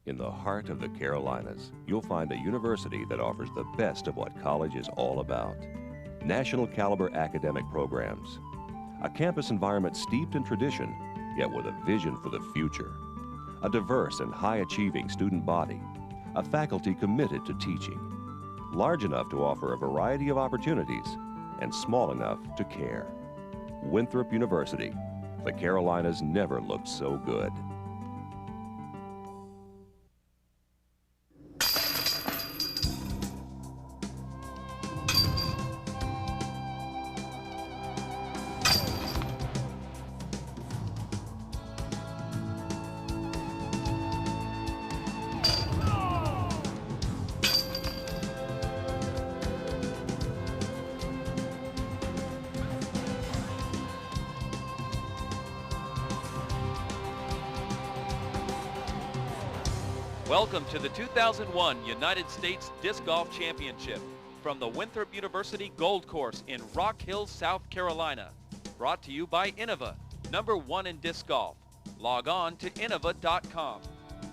In the heart of the Carolinas, you'll find a university that offers the best of what college is all about. National caliber academic programs, a campus environment steeped in tradition, yet with a vision for the future, a diverse and high-achieving student body, a faculty committed to teaching, large enough to offer a variety of opportunities, and small enough to care. Winthrop University. The Carolinas never looked so good. Welcome to the 2001 United States Disc Golf Championship from the Winthrop University Gold Course in Rock Hill, South Carolina. Brought to you by Innova, #1 in disc golf. Log on to innova.com.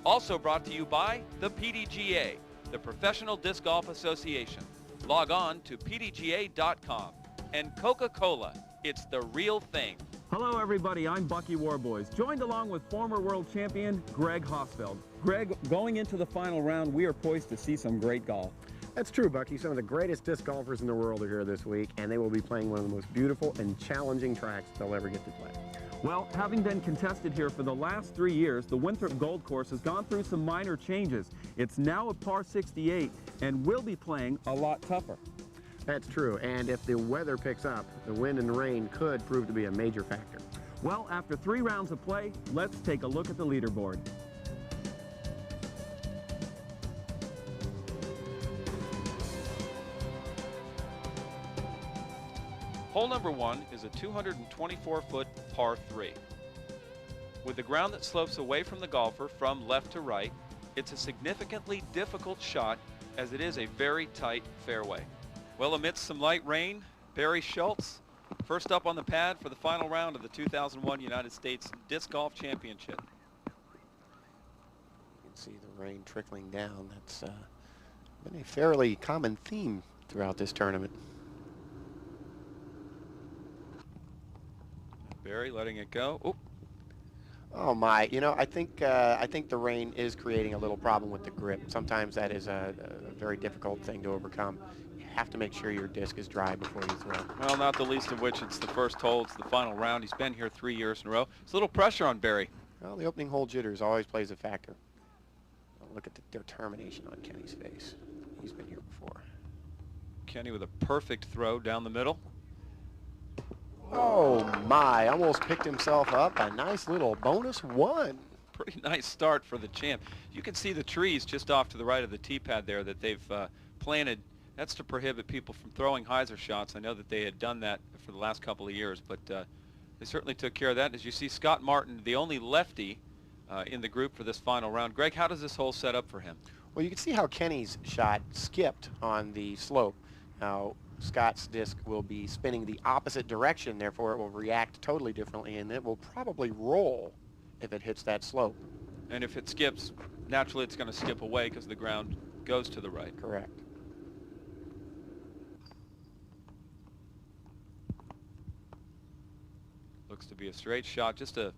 Also brought to you by the PDGA, the Professional Disc Golf Association. Log on to pdga.com. And Coca-Cola, it's the real thing. Hello everybody, I'm Bucky Warboys, joined along with former world champion Greg Hosfeld. Greg, going into the final round, we are poised to see some great golf. That's true, Bucky. Some of the greatest disc golfers in the world are here this week, and they will be playing one of the most beautiful and challenging tracks they'll ever get to play. Well, having been contested here for the last 3 years, the Winthrop Gold Course has gone through some minor changes. It's now a par 68 and will be playing a lot tougher. That's true, and if the weather picks up, the wind and rain could prove to be a major factor. Well, after 3 rounds of play, let's take a look at the leaderboard. Hole number 1 is a 224-foot par 3. With the ground that slopes away from the golfer from left to right, it's a significantly difficult shot as it is a very tight fairway. Well, amidst some light rain, Barry Schultz, first up on the pad for the final round of the 2001 United States Disc Golf Championship. You can see the rain trickling down. That's been a fairly common theme throughout this tournament. Barry letting it go. Oop. Oh my, you know, I think the rain is creating a little problem with the grip. Sometimes that is a very difficult thing to overcome. You have to make sure your disc is dry before you throw. Well, not the least of which it's the first hole, it's the final round. He's been here 3 years in a row. It's a little pressure on Barry. Well, the opening hole jitters always plays a factor. Look at the determination on Kenny's face. He's been here before. Kenny with a perfect throw down the middle. Oh my, almost picked himself up. A nice little bonus one. Pretty nice start for the champ. You can see the trees just off to the right of the tee pad there that they've planted. That's to prohibit people from throwing hyzer shots. I know that they had done that for the last couple of years, but they certainly took care of that. As you see, Scott Martin, the only lefty in the group for this final round. Greg, how does this hole set up for him? Well, you can see how Kenny's shot skipped on the slope. Now, Scott's disc will be spinning the opposite direction, therefore it will react totally differently, and it will probably roll if it hits that slope. And if it skips, naturally it's going to skip away because the ground goes to the right. Correct. Looks to be a straight shot, just a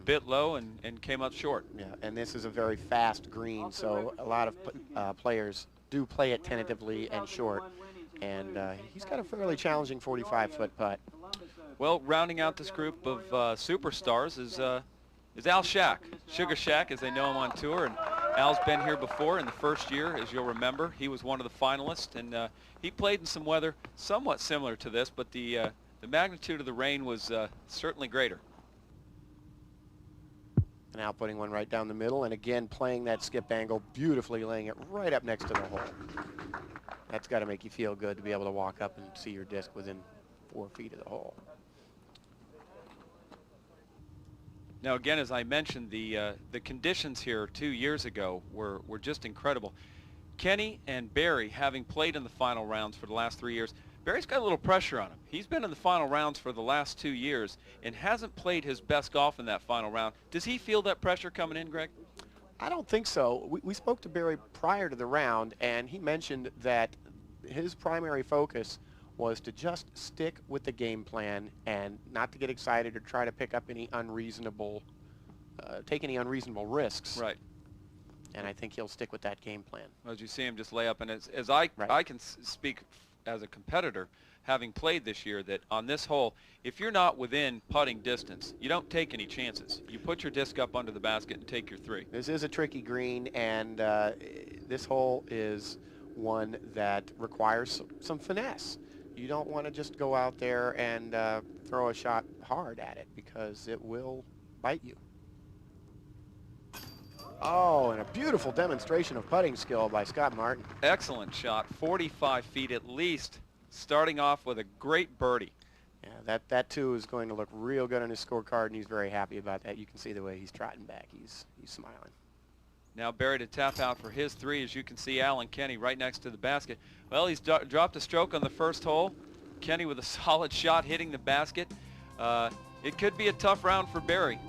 bit low and came up short. Yeah, and this is a very fast green, so a lot of players do play it tentatively and short. And he's got a fairly challenging 45-foot putt. Well, rounding out this group of superstars is Al Shack, Sugar Shack, as they know him on tour. And Al's been here before in the first year, as you'll remember. He was one of the finalists, and he played in some weather somewhat similar to this, but the magnitude of the rain was certainly greater. And Al putting one right down the middle, and again playing that skip angle beautifully, laying it right up next to the hole. That's got to make you feel good to be able to walk up and see your disc within 4 feet of the hole. Now again, as I mentioned, the conditions here 2 years ago were just incredible. Kenny and Barry, having played in the final rounds for the last 3 years, Barry's got a little pressure on him. He's been in the final rounds for the last 2 years and hasn't played his best golf in that final round. Does he feel that pressure coming in, Greg? I don't think so. We spoke to Barry prior to the round, and he mentioned that his primary focus was to just stick with the game plan and not to get excited or try to pick up any unreasonable, take any unreasonable risks. Right. And I think he'll stick with that game plan. As you see him just lay up, and as I can speak as a competitor, having played this year, that on this hole, if you're not within putting distance, you don't take any chances. You put your disc up under the basket and take your 3. This is a tricky green, and this hole is one that requires some finesse. You don't want to just go out there and throw a shot hard at it, because it will bite you. Oh, and a beautiful demonstration of putting skill by Scott Martin. Excellent shot, 45 feet at least, starting off with a great birdie. Yeah, that too is going to look real good on his scorecard, and he's very happy about that. You can see the way he's trotting back. He's smiling. Now Barry to tap out for his 3. As you can see, Alan Kenny right next to the basket. Well, he's dropped a stroke on the first hole. Kenny with a solid shot hitting the basket. It could be a tough round for Barry.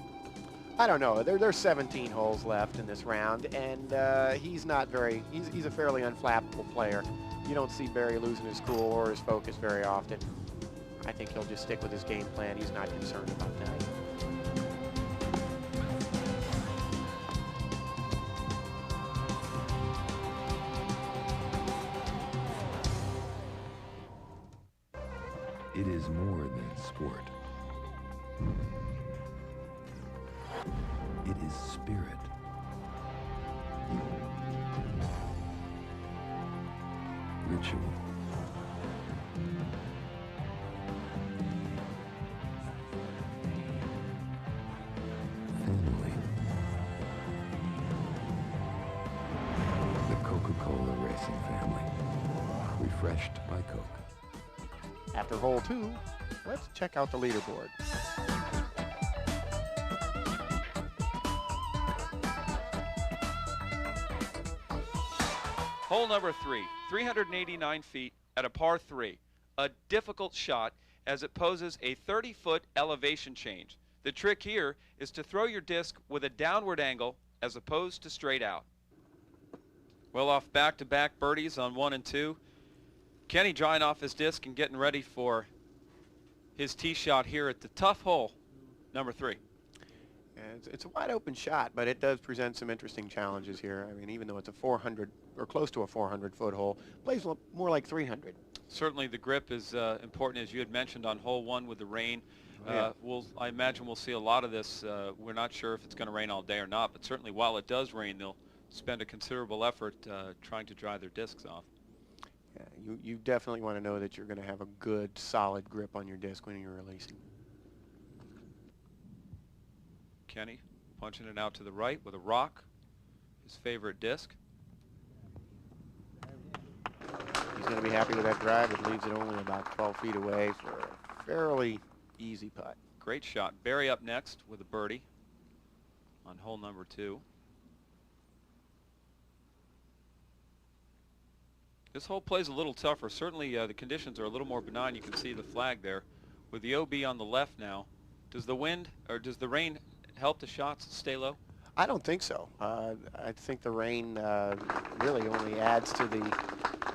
I don't know. There's 17 holes left in this round, and he's not very. He's a fairly unflappable player. You don't see Barry losing his cool or his focus very often. I think he'll just stick with his game plan. He's not concerned about that. It is more than sport. It is spirit. Ritual. Family. The Coca-Cola Racing family. Refreshed by Coke. After hole 2, let's check out the leaderboard. Hole number 3, 389 feet at a par 3. A difficult shot as it poses a 30-foot elevation change. The trick here is to throw your disc with a downward angle as opposed to straight out. Well off back-to-back birdies on 1 and 2. Kenny drying off his disc and getting ready for his tee shot here at the tough hole, number 3. It's a wide open shot, but it does present some interesting challenges here. I mean, even though it's a 400 or close to a 400-foot hole, plays more like 300. Certainly the grip is important, as you had mentioned on hole 1 with the rain. I imagine we'll see a lot of this. We're not sure if it's going to rain all day or not, but certainly while it does rain, they'll spend a considerable effort trying to dry their discs off. Yeah, you definitely want to know that you're going to have a good, solid grip on your disc when you're releasing. Kenny punching it out to the right with a rock, his favorite disc. He's going to be happy with that drive. It leaves it only about 12 feet away for a fairly easy putt. Great shot. Barry up next with a birdie on hole number 2. This hole plays a little tougher. Certainly the conditions are a little more benign. You can see the flag there with the OB on the left now. Does the wind or does the rain help the shots stay low? I don't think so. I think the rain really only adds to the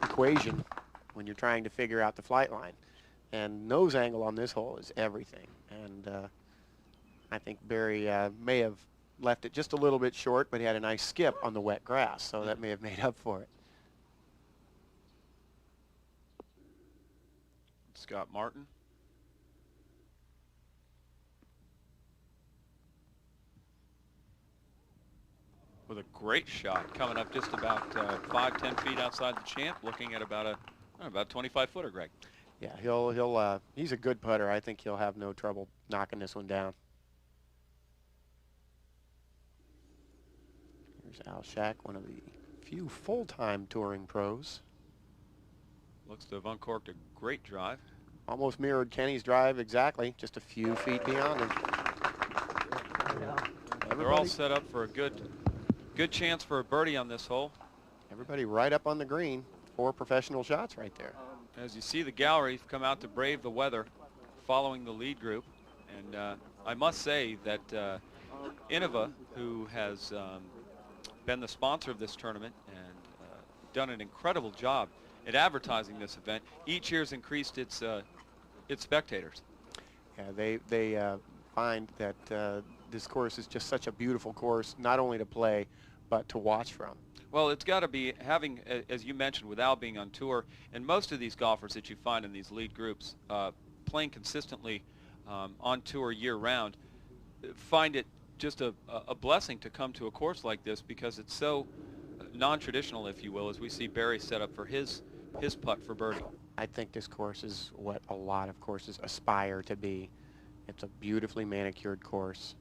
equation when you're trying to figure out the flight line. And nose angle on this hole is everything. And I think Barry may have left it just a little bit short, but he had a nice skip on the wet grass, so that may have made up for it. Scott Martin. With a great shot coming up just about 5-10 feet outside the champ, looking at about a 25-footer, Greg. Yeah, he's a good putter. I think he'll have no trouble knocking this one down. Here's Al Shack, one of the few full-time touring pros. Looks to have uncorked a great drive. Almost mirrored Kenny's drive exactly, just a few feet beyond him. They're all set up for a good chance for a birdie on this hole. Everybody right up on the green. 4 professional shots right there. As you see, the gallery come out to brave the weather following the lead group. And I must say that Innova, who has been the sponsor of this tournament and done an incredible job at advertising this event. Each year's increased its spectators. Yeah, they find that this course is just such a beautiful course, not only to play, but to watch from. Well, it's got to be having, as you mentioned, with Al being on tour, and most of these golfers that you find in these lead groups playing consistently on tour year-round, find it just a blessing to come to a course like this because it's so non-traditional, if you will, as we see Barry set up for his putt for birdie. I think this course is what a lot of courses aspire to be. It's a beautifully manicured course.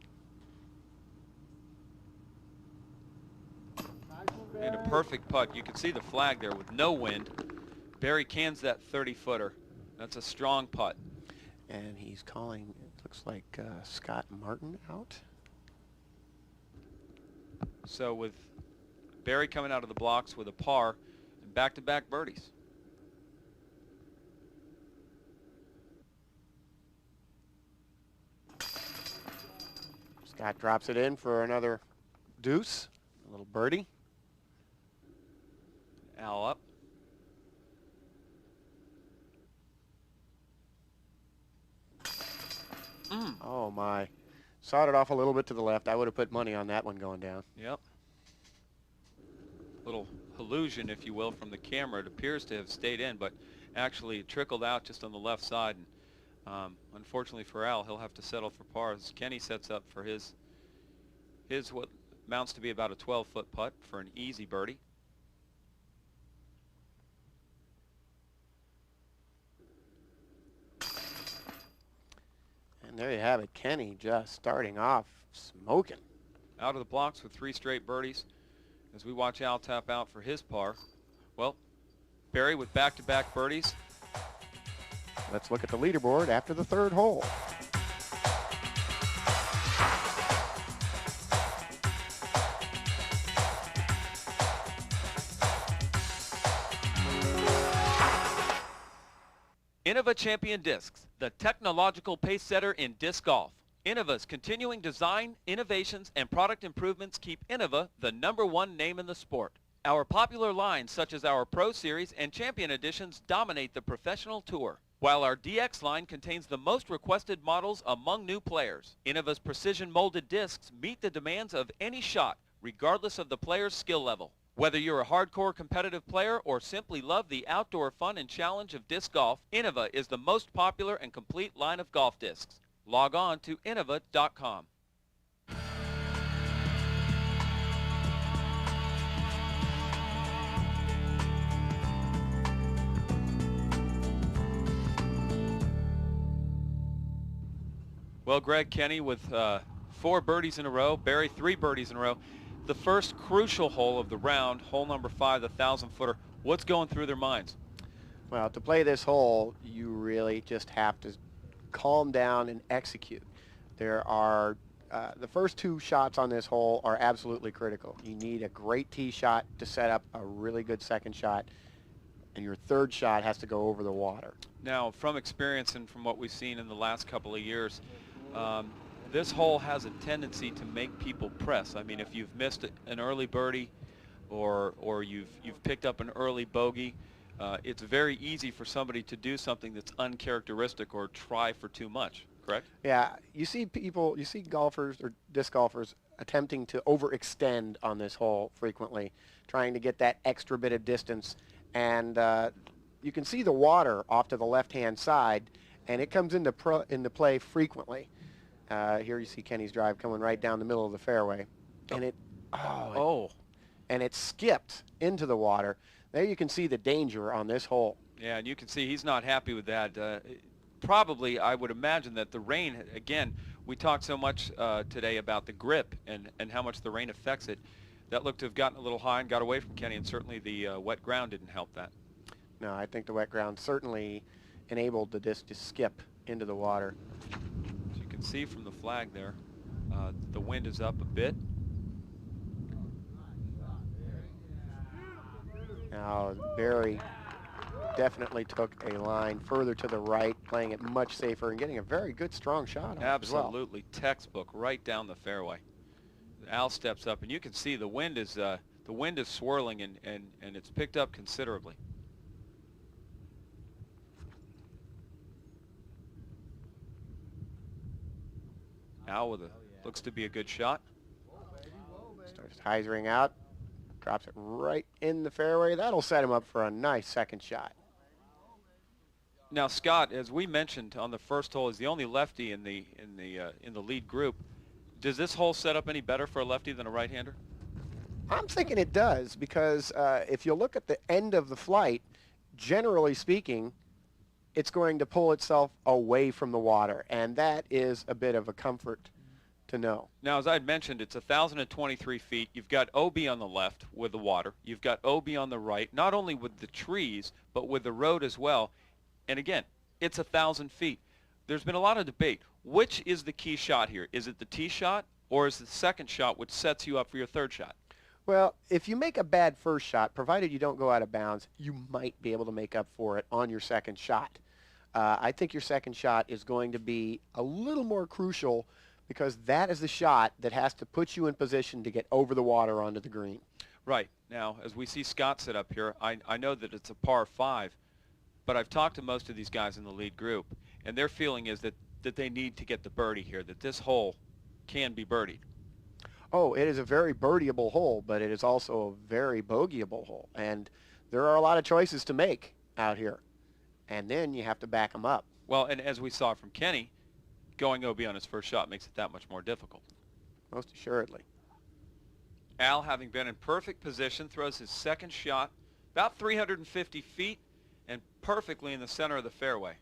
And a perfect putt. You can see the flag there with no wind. Barry cans that 30-footer. That's a strong putt. And he's calling, it looks like Scott Martin out. So with Barry coming out of the blocks with a par and back-to-back birdies. Scott drops it in for another deuce, a little birdie. Al up. Oh my. Sawed it off a little bit to the left. I would have put money on that one going down. Yep. Little illusion, if you will, from the camera. It appears to have stayed in, but actually it trickled out just on the left side. And unfortunately for Al, he'll have to settle for par as Kenny sets up for his what amounts to be about a 12-foot putt for an easy birdie. And there you have it. Kenny just starting off smoking. Out of the blocks with 3 straight birdies as we watch Al tap out for his par. Well, Barry with back-to-back birdies. Let's look at the leaderboard after the 3rd hole. Innova Champion Discs, the technological pace setter in disc golf. Innova's continuing design, innovations, and product improvements keep Innova the #1 name in the sport. Our popular lines such as our Pro Series and Champion Editions dominate the professional tour, while our DX line contains the most requested models among new players. Innova's precision molded discs meet the demands of any shot, regardless of the player's skill level. Whether you're a hardcore competitive player or simply love the outdoor fun and challenge of disc golf, Innova is the most popular and complete line of golf discs. Log on to innova.com. Well, Greg, Kenny with 4 birdies in a row, Barry 3 birdies in a row. The first crucial hole of the round, hole number 5, the 1,000-footer. What's going through their minds? Well, to play this hole, you really just have to calm down and execute. There are, the first 2 shots on this hole are absolutely critical. You need a great tee shot to set up a really good second shot, and your 3rd shot has to go over the water. Now, from experience and from what we've seen in the last couple of years, this hole has a tendency to make people press. I mean, if you've missed an early birdie or you've picked up an early bogey, it's very easy for somebody to do something that's uncharacteristic or try for too much, correct? Yeah, you see golfers or disc golfers attempting to overextend on this hole frequently, trying to get that extra bit of distance. And you can see the water off to the left-hand side, and it comes into play frequently. Here you see Kenny's drive coming right down the middle of the fairway, and it skipped into the water. There you can see the danger on this hole. Yeah, and you can see he's not happy with that. Probably, I would imagine that the rain, again, we talked so much today about the grip and how much the rain affects it. That looked to have gotten a little high and got away from Kenny, and certainly the wet ground didn't help that. No, I think the wet ground certainly enabled the disc to skip into the water. As you can see from the flag there, the wind is up a bit. Now Barry definitely took a line further to the right, playing it much safer and getting a very good strong shot on it as well. Absolutely textbook right down the fairway. Al steps up, and you can see the wind is swirling, and it's picked up considerably. Al with looks to be a good shot. Starts hyzering out, drops it right in the fairway. That'll set him up for a nice second shot. Now, Scott, as we mentioned on the first hole, is the only lefty in the lead group. Does this hole set up any better for a lefty than a right-hander? I'm thinking it does, because if you look at the end of the flight, generally speaking, it's going to pull itself away from the water, and that is a bit of a comfort to know. Now, as I had mentioned, it's 1,023 feet. You've got OB on the left with the water. You've got OB on the right, not only with the trees, but with the road as well. And again, it's 1,000 feet. There's been a lot of debate. Which is the key shot here? Is it the tee shot, or is it the second shot which sets you up for your third shot? Well, if you make a bad first shot, provided you don't go out of bounds, you might be able to make up for it on your second shot. I think your second shot is going to be a little more crucial, because that is the shot that has to put you in position to get over the water onto the green. Right. Now, as we see Scott sit up here, I know that it's a par 5, but I've talked to most of these guys in the lead group, and their feeling is that they need to get the birdie here, that this hole can be birdied. Oh, it is a very birdieable hole, but it is also a very bogeyable hole. And there are a lot of choices to make out here. And then you have to back them up. Well, and as we saw from Kenny, going OB on his first shot makes it that much more difficult. Most assuredly. Al, having been in perfect position, throws his second shot about 350 feet and perfectly in the center of the fairway.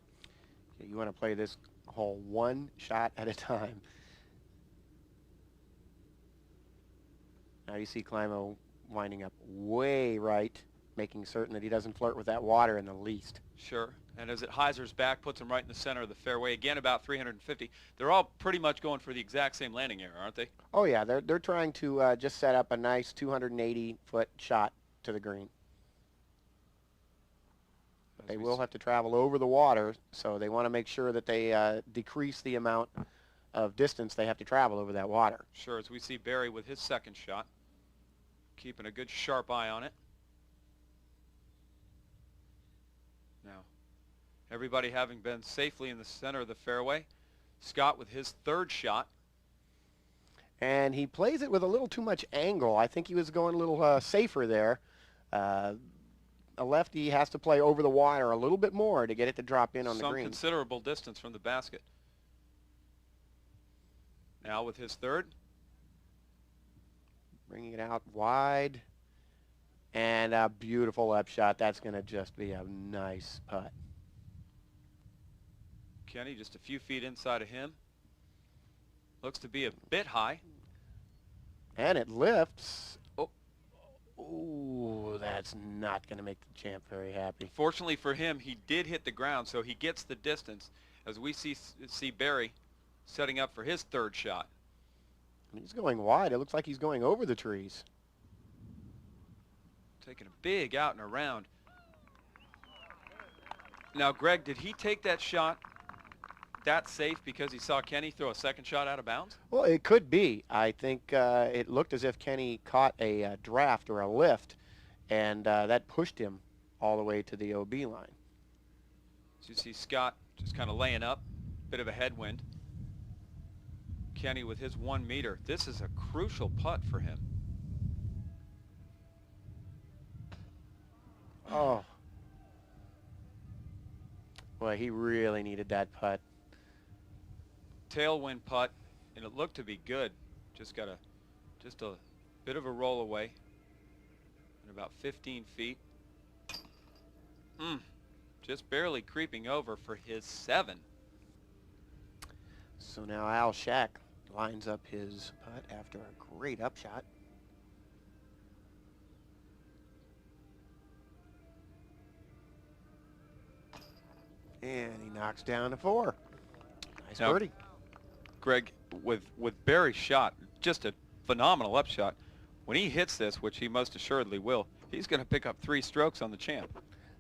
You want to play this hole one shot at a time. Now you see Climo winding up way right, making certain that he doesn't flirt with that water in the least. Sure. And as it hyzers back, puts him right in the center of the fairway. Again, about 350. They're all pretty much going for the exact same landing area, aren't they? Oh, yeah. They're trying to just set up a nice 280-foot shot to the green. But they will have to travel over the water, so they want to make sure that they decrease the amount of distance they have to travel over that water. Sure, as we see Barry with his second shot, keeping a good sharp eye on it. Now, everybody having been safely in the center of the fairway, Scott with his third shot. And he plays it with a little too much angle. I think he was going a little safer there. A lefty has to play over the water a little bit more to get it to drop in on the green. Some considerable distance from the basket. Now with his third. Bringing it out wide. And a beautiful up shot. That's going to just be a nice putt. Kenny just a few feet inside of him. Looks to be a bit high. And it lifts. Oh, ooh, that's not going to make the champ very happy. Fortunately for him, he did hit the ground, so he gets the distance. As we see Barry setting up for his third shot. He's going wide. It looks like he's going over the trees. Taking a big out and around. Now, Greg, did he take that shot that safe because he saw Kenny throw a second shot out of bounds? Well, it could be. I think it looked as if Kenny caught a draft or a lift, and that pushed him all the way to the OB line. So you see Scott just kind of laying up, bit of a headwind. Kenny with his 1 meter. This is a crucial putt for him. Oh. Boy, he really needed that putt. Tailwind putt, and it looked to be good. Just a bit of a roll away, and about 15 feet. Just barely creeping over for his 7. So now Al Shack lines up his putt after a great upshot. And he knocks down a 4. Nice Now, birdie. Greg, with Barry's shot, just a phenomenal upshot. When he hits this, which he most assuredly will, he's going to pick up 3 strokes on the champ.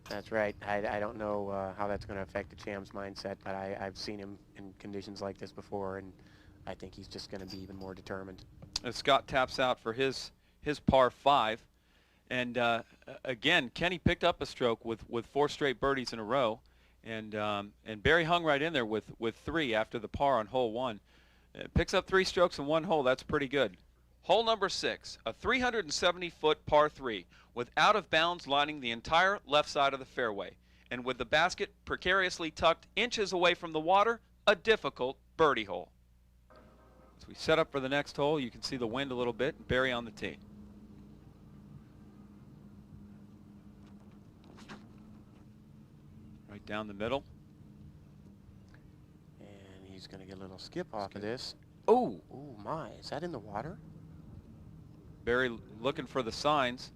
That's right. I don't know how that's going to affect the champ's mindset, but I've seen him in conditions like this before, and I think he's just going to be even more determined. As Scott taps out for his par 5. And again, Kenny picked up a stroke with 4 straight birdies in a row. And Barry hung right in there with 3 after the par on hole 1. Picks up 3 strokes in 1 hole. That's pretty good. Hole number 6, a 370-foot par 3 with out of bounds lining the entire left side of the fairway. And with the basket precariously tucked inches away from the water, a difficult birdie hole. As we set up for the next hole, you can see the wind a little bit. Barry on the tee. Right down the middle. And he's going to get a little skip off of this. Oh! Oh my, is that in the water? Barry looking for the signs.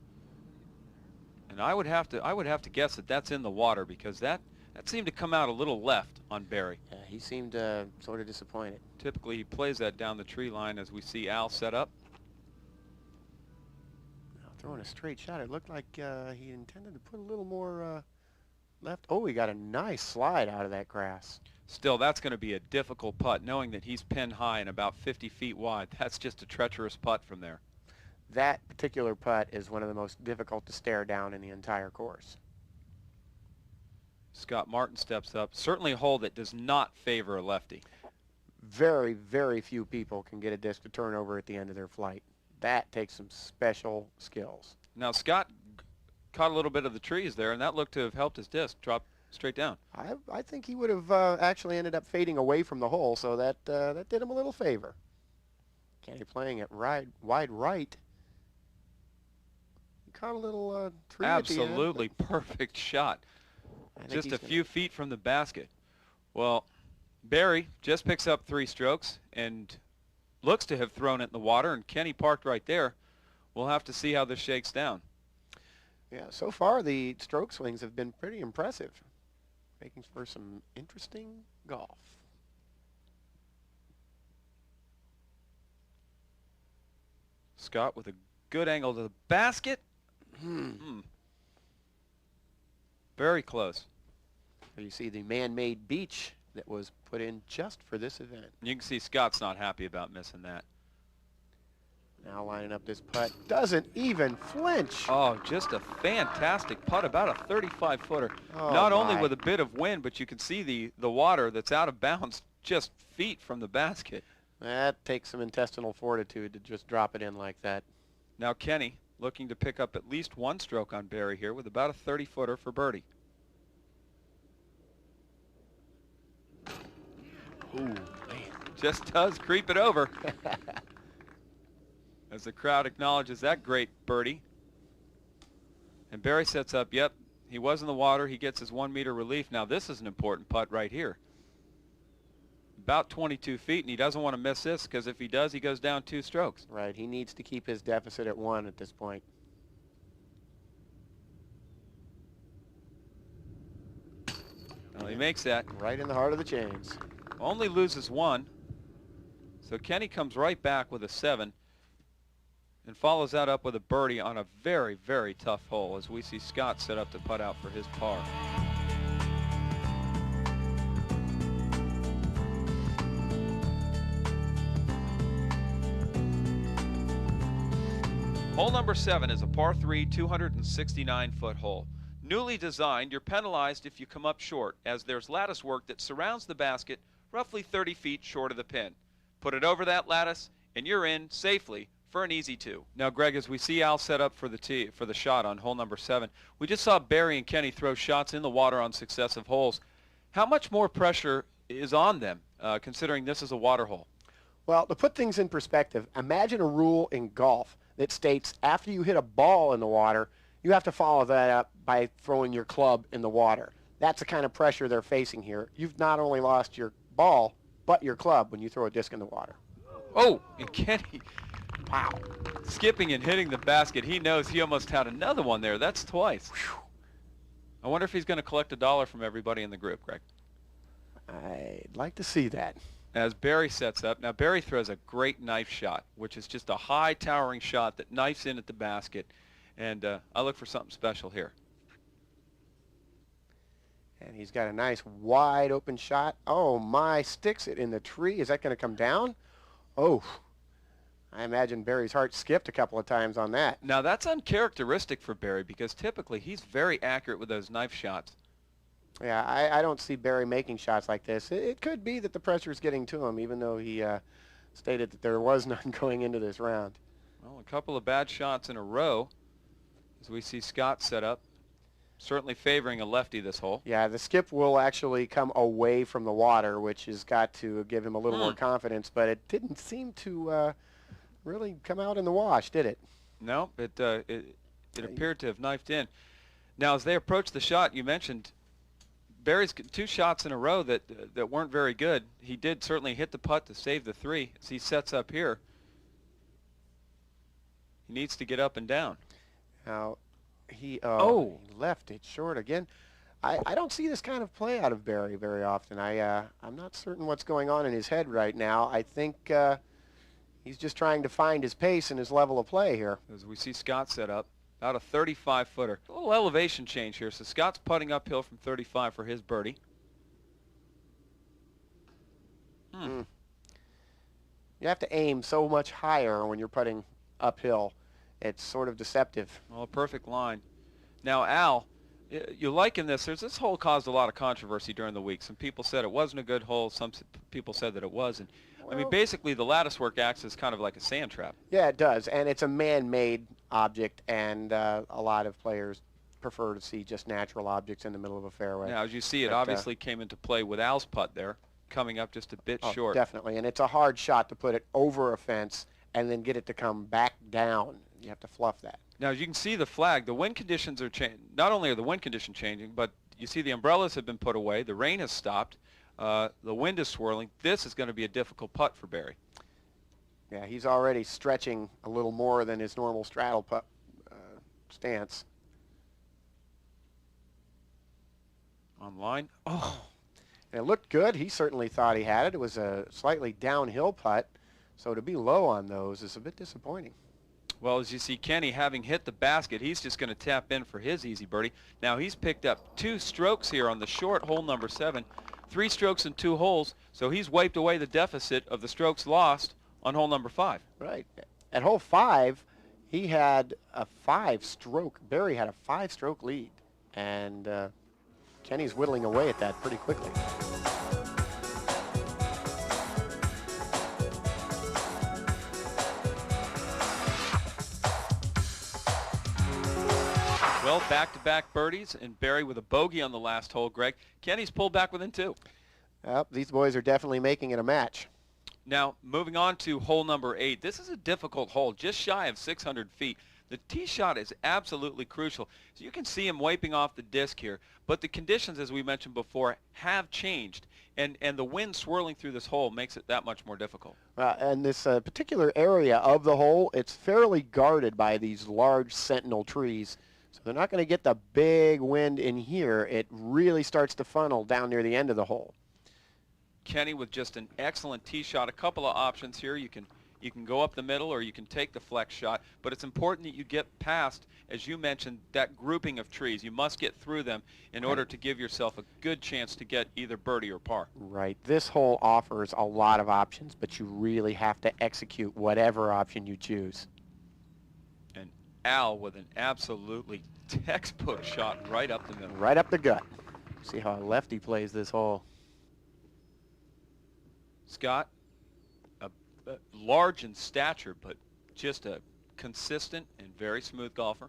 And I would have to guess that that's in the water, because that seemed to come out a little left on Barry. Yeah, he seemed sort of disappointed. Typically he plays that down the tree line, as we see Al set up. Now, throwing a straight shot, it looked like he intended to put a little more left. Oh, he got a nice slide out of that grass. Still, that's going to be a difficult putt, knowing that he's pin high and about 50 feet wide. That's just a treacherous putt from there. That particular putt is one of the most difficult to stare down in the entire course. Scott Martin steps up. Certainly a hole that does not favor a lefty. Very, very few people can get a disc to turn over at the end of their flight. That takes some special skills. Now, Scott caught a little bit of the trees there, and that looked to have helped his disc drop straight down. I think he would have actually ended up fading away from the hole, so that did him a little favor. Kenny playing it wide right. He caught a little tree at the end. Absolutely perfect shot. Just a few feet from the basket. Well, Barry just picks up 3 strokes and looks to have thrown it in the water, and Kenny parked right there. We'll have to see how this shakes down. Yeah, so far the stroke swings have been pretty impressive, making for some interesting golf. Scott with a good angle to the basket. Very close. You see the man-made beach that was put in just for this event. You can see Scott's not happy about missing that. Now lining up this putt, doesn't even flinch. Oh, just a fantastic putt, about a 35-footer. Oh, not only with a bit of wind, but you can see the water that's out of bounds just feet from the basket. That takes some intestinal fortitude to just drop it in like that. Now Kenny looking to pick up at least 1 stroke on Barry here with about a 30-footer for birdie. Ooh, man. Just does creep it over. As the crowd acknowledges that great birdie. And Barry sets up, yep, he was in the water. He gets his 1 meter relief. Now this is an important putt right here. About 22 feet, and he doesn't want to miss this, because if he does, he goes down 2 strokes. Right, he needs to keep his deficit at 1 at this point. Well, he makes that. Right in the heart of the chains. Only loses 1. So Kenny comes right back with a 7 and follows that up with a birdie on a very, very tough hole, as we see Scott set up to putt out for his par. Hole number 7 is a par 3, 269-foot hole. Newly designed, you're penalized if you come up short, as there's lattice work that surrounds the basket roughly 30 feet short of the pin. Put it over that lattice, and you're in safely for an easy 2. Now, Greg, as we see Al set up for the shot on hole number 7, we just saw Barry and Kenny throw shots in the water on successive holes. How much more pressure is on them, considering this is a water hole? Well, to put things in perspective, imagine a rule in golf that states after you hit a ball in the water, you have to follow that up by throwing your club in the water. That's the kind of pressure they're facing here. You've not only lost your ball, but your club when you throw a disc in the water. Oh, and Kenny, wow, skipping and hitting the basket. He knows he almost had another one there. That's twice. Whew. I wonder if he's going to collect $1 from everybody in the group, Greg. I'd like to see that. As Barry sets up. Now, Barry throws a great knife shot, which is just a high towering shot that knifes in at the basket. And I look for something special here. And he's got a nice wide open shot. Oh my, sticks it in the tree. Is that going to come down? Oh, I imagine Barry's heart skipped a couple of times on that. Now that's uncharacteristic for Barry because typically he's very accurate with those knife shots. Yeah, I don't see Barry making shots like this. It could be that the pressure is getting to him, even though he stated that there was none going into this round. Well, a couple of bad shots in a row as we see Scott set up. Certainly favoring a lefty this hole. Yeah, the skip will actually come away from the water, which has got to give him a little more confidence, but it didn't seem to really come out in the wash, did it? No, it appeared to have knifed in. Now, as they approach the shot, you mentioned Barry's 2 shots in a row that weren't very good. He did certainly hit the putt to save the 3 as he sets up here. He needs to get up and down. Now, he left it short again. I don't see this kind of play out of Barry very often. I'm not certain what's going on in his head right now. I think he's just trying to find his pace and his level of play here. As we see Scott set up, about a 35-footer. A little elevation change here. So Scott's putting uphill from 35 for his birdie. You have to aim so much higher when you're putting uphill. It's sort of deceptive. Well, a perfect line. Now, Al, you liken this. This hole caused a lot of controversy during the week. Some people said it wasn't a good hole. Some people said that it was. And I mean, basically, the lattice work acts as kind of like a sand trap. Yeah, it does. And it's a man-made object, and a lot of players prefer to see just natural objects in the middle of a fairway. Now, as you see, it obviously came into play with Al's putt there, coming up just a bit short. Definitely. And it's a hard shot to put it over a fence and then get it to come back down. You have to fluff that. Now, as you can see the flag, the wind conditions are changing. Not only are the wind conditions changing, but you see the umbrellas have been put away. The rain has stopped. The wind is swirling. This is going to be a difficult putt for Barry. Yeah, he's already stretching a little more than his normal straddle putt stance. On line. Oh. And it looked good. He certainly thought he had it. It was a slightly downhill putt, so to be low on those is a bit disappointing. Well, as you see Kenny having hit the basket, he's just going to tap in for his easy birdie. Now he's picked up 2 strokes here on the short hole number 7. 3 strokes in 2 holes, so he's wiped away the deficit of the strokes lost on hole number 5. Right. At hole 5, he had a 5-stroke. Barry had a 5-stroke lead, and Kenny's whittling away at that pretty quickly. Well, back-to-back birdies, and Barry with a bogey on the last hole, Greg. Kenny's pulled back within 2. Yep, these boys are definitely making it a match. Now, moving on to hole number 8. This is a difficult hole, just shy of 600 feet. The tee shot is absolutely crucial. So you can see him wiping off the disc here, but the conditions, as we mentioned before, have changed, and the wind swirling through this hole makes it that much more difficult. And this particular area of the hole, it's fairly guarded by these large sentinel trees. So they're not going to get the big wind in here. It really starts to funnel down near the end of the hole. Kenny with just an excellent tee shot. A couple of options here. You can go up the middle or you can take the flex shot, but it's important that you get past, as you mentioned, that grouping of trees. You must get through them in order to give yourself a good chance to get either birdie or par. Right. This hole offers a lot of options, but you really have to execute whatever option you choose. And Al with an absolutely textbook shot right up the middle. Right up the gut. See how a lefty plays this hole. Scott, large in stature, but just a consistent and very smooth golfer.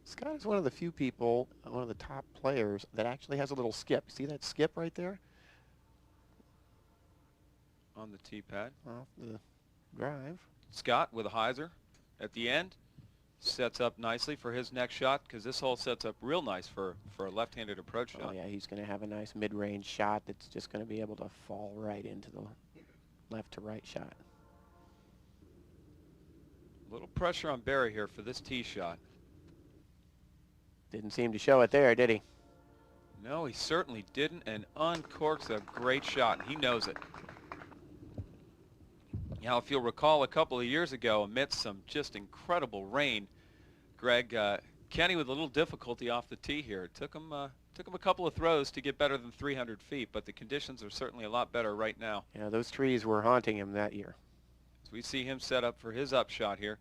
Scott is one of the few people, one of the top players, that actually has a little skip. See that skip right there? On the tee pad. Off the drive. Scott with a hyzer at the end. Sets up nicely for his next shot, because this hole sets up real nice for a left-handed approach shot. Oh, yeah, he's going to have a nice mid-range shot that's just going to be able to fall right into the left to right shot. A little pressure on Barry here for this tee shot. Didn't seem to show it there, did he? No, he certainly didn't, and uncorks a great shot, and he knows it. Now, if you'll recall, a couple of years ago, amidst some just incredible rain, Greg, Kenny with a little difficulty off the tee here. It took him a couple of throws to get better than 300 feet, but the conditions are certainly a lot better right now. Yeah, those trees were haunting him that year. So we see him set up for his upshot here.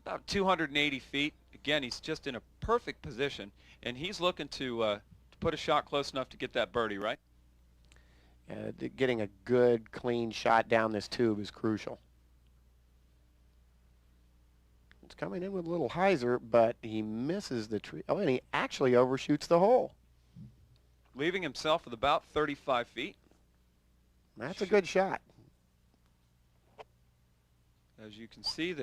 About 280 feet. Again, he's just in a perfect position, and he's looking to put a shot close enough to get that birdie, right? Getting a good, clean shot down this tube is crucial. It's coming in with a little hyzer, but he misses the tree. Oh, and he actually overshoots the hole. Leaving himself with about 35 feet. That's a good shot. As you can see,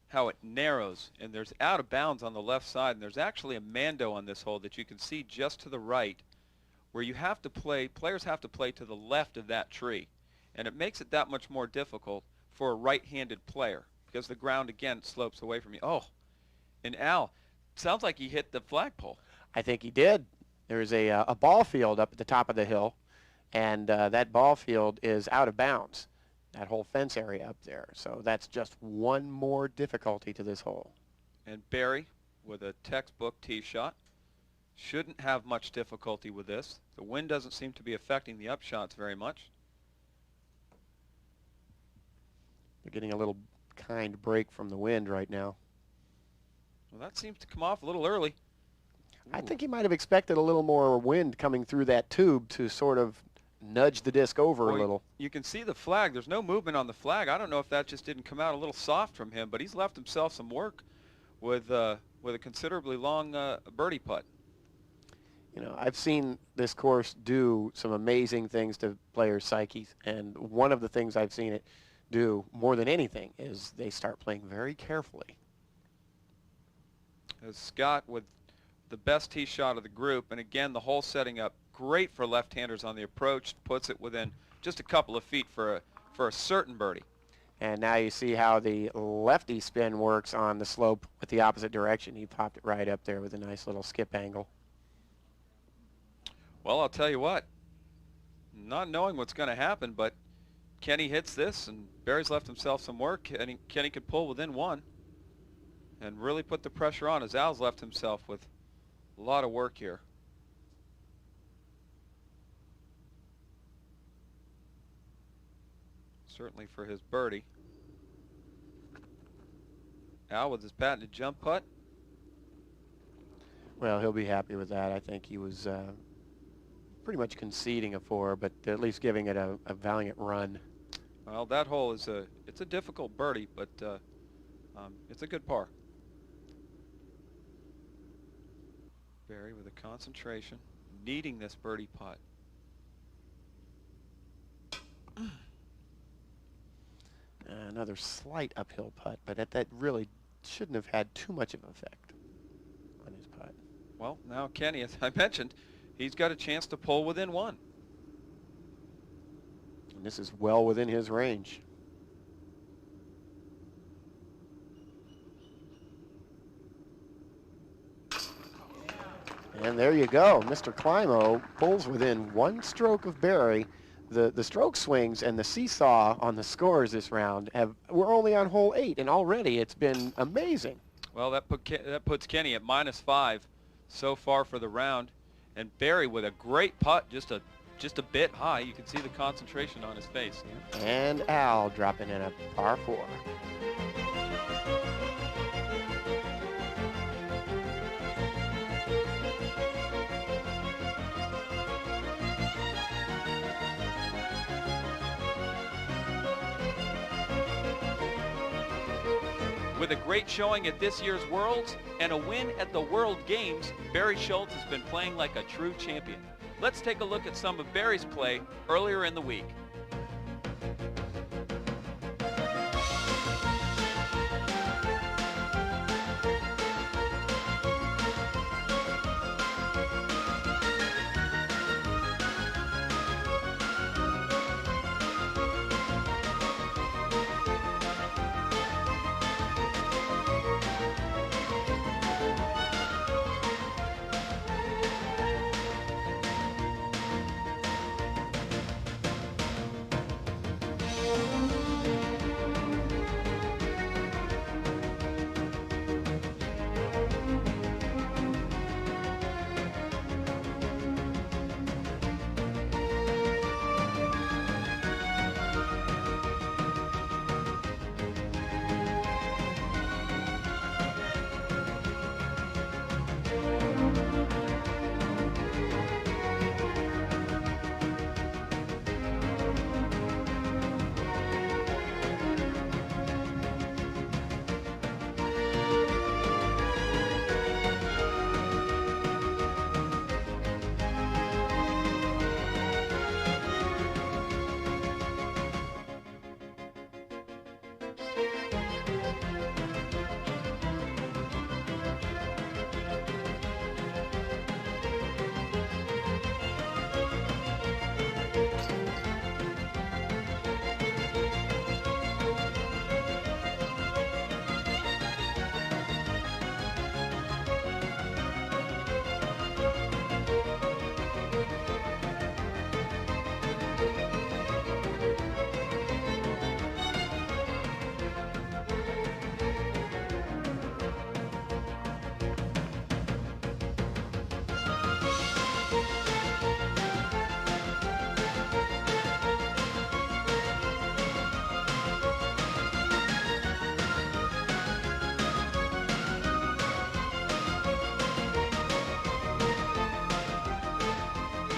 how it narrows, and there's out of bounds on the left side, and there's actually a mando on this hole that you can see just to the right, where you have to play, players have to play to the left of that tree, and it makes it that much more difficult for a right-handed player because the ground again slopes away from you. Oh, and Al, sounds like he hit the flagpole. I think he did. There's a ball field up at the top of the hill, and that ball field is out of bounds, that whole fence area up there. So that's just one more difficulty to this hole. And Barry with a textbook tee shot. Shouldn't have much difficulty with this. The wind doesn't seem to be affecting the upshots very much. They're getting a little kind break from the wind right now. Well, that seems to come off a little early. I think he might have expected a little more wind coming through that tube to sort of nudge the disc over a little. You can see the flag. There's no movement on the flag. I don't know if that just didn't come out a little soft from him, but he's left himself some work with a considerably long birdie putt. You know, I've seen this course do some amazing things to players' psyches, and one of the things I've seen it do more than anything is they start playing very carefully. As Scott with the best tee shot of the group, and again the hole setting up great for left-handers on the approach, puts it within just a couple of feet for a certain birdie. And now you see how the lefty spin works on the slope with the opposite direction. He popped it right up there with a nice little skip angle. Well, I'll tell you what, not knowing what's going to happen, but Kenny hits this, and Barry's left himself some work. Kenny could pull within one and really put the pressure on, as Al's left himself with a lot of work here. Certainly for his birdie. Al with his patented jump putt. Well, he'll be happy with that. I think he was pretty much conceding a 4, but at least giving it a valiant run. Well, that hole is it's a difficult birdie, but it's a good par. Barry with a concentration, needing this birdie putt. Another slight uphill putt, but that really shouldn't have had too much of an effect on his putt. Well, now Kenny, as I mentioned, he's got a chance to pull within one. And this is well within his range. And there you go. Mr. Climo pulls within one stroke of Barry. The stroke swings and the seesaw on the scores this round we're only on hole 8, and already it's been amazing. Well, that puts Kenny at -5 so far for the round, and Barry with a great putt, just a bit high. You can see the concentration on his face. And Al dropping in a par 4. With a great showing at this year's Worlds and a win at the World Games, Barry Schultz has been playing like a true champion. Let's take a look at some of Barry's play earlier in the week.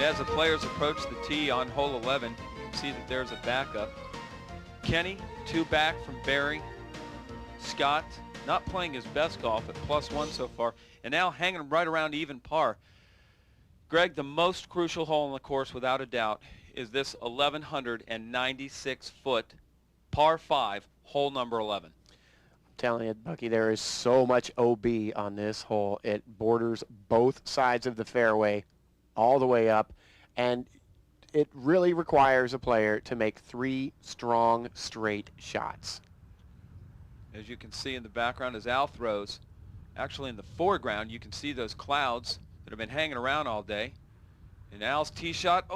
As the players approach the tee on hole 11, you can see that there's a backup. Kenny, 2 back from Barry. Scott, not playing his best golf at +1 so far, and now hanging right around even par. Greg, the most crucial hole on the course, without a doubt, is this 1,196-foot par 5, hole number 11. I'm telling you, Bucky, there is so much OB on this hole. It borders both sides of the fairway all the way up, and it really requires a player to make 3 strong, straight shots. As you can see in the background as Al throws, actually in the foreground, you can see those clouds that have been hanging around all day. And Al's tee shot,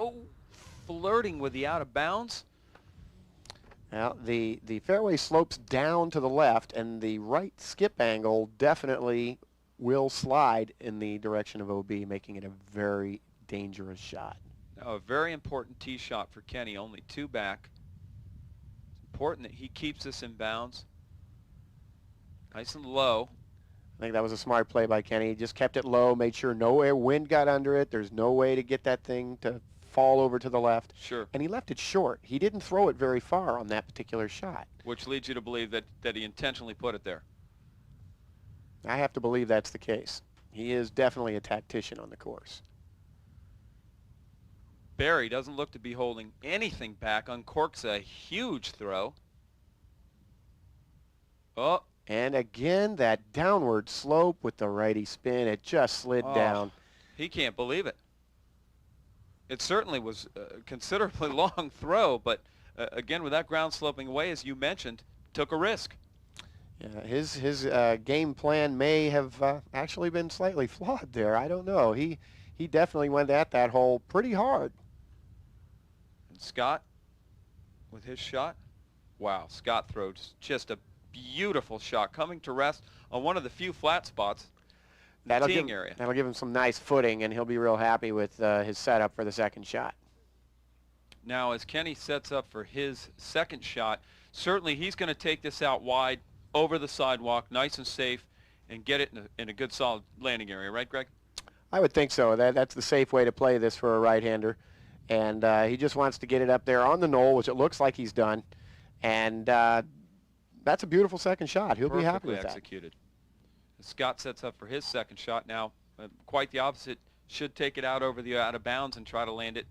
flirting with the out of bounds. Now, the fairway slopes down to the left, and the right skip angle definitely will slide in the direction of OB, making it a very dangerous shot. Now, a very important tee shot for Kenny, only 2 back. It's important that he keeps this in bounds. Nice and low. I think that was a smart play by Kenny. He just kept it low, made sure no air wind got under it. There's no way to get that thing to fall over to the left. Sure. And he left it short. He didn't throw it very far on that particular shot. Which leads you to believe that he intentionally put it there. I have to believe that's the case. He is definitely a tactician on the course. Barry doesn't look to be holding anything back. Uncorks a huge throw. Oh. And again, that downward slope with the righty spin, it just slid down. He can't believe it. It certainly was a considerably long throw, but again, with that ground sloping away, as you mentioned, took a risk. Yeah, his game plan may have actually been slightly flawed there. I don't know. He definitely went at that hole pretty hard. And Scott, with his shot, wow, Scott throws just a beautiful shot, coming to rest on one of the few flat spots in the teeing area. That'll give him some nice footing, and he'll be real happy with his setup for the second shot. Now, as Kenny sets up for his second shot, certainly he's going to take this out wide, over the sidewalk, nice and safe, and get it in a good solid landing area, right, Greg? I would think so. That's the safe way to play this for a right-hander. And he just wants to get it up there on the knoll, which it looks like he's done. And that's a beautiful second shot. He'll be happy with that. Executed. Scott sets up for his second shot now. Quite the opposite. Should take it out over the out of bounds and try to land it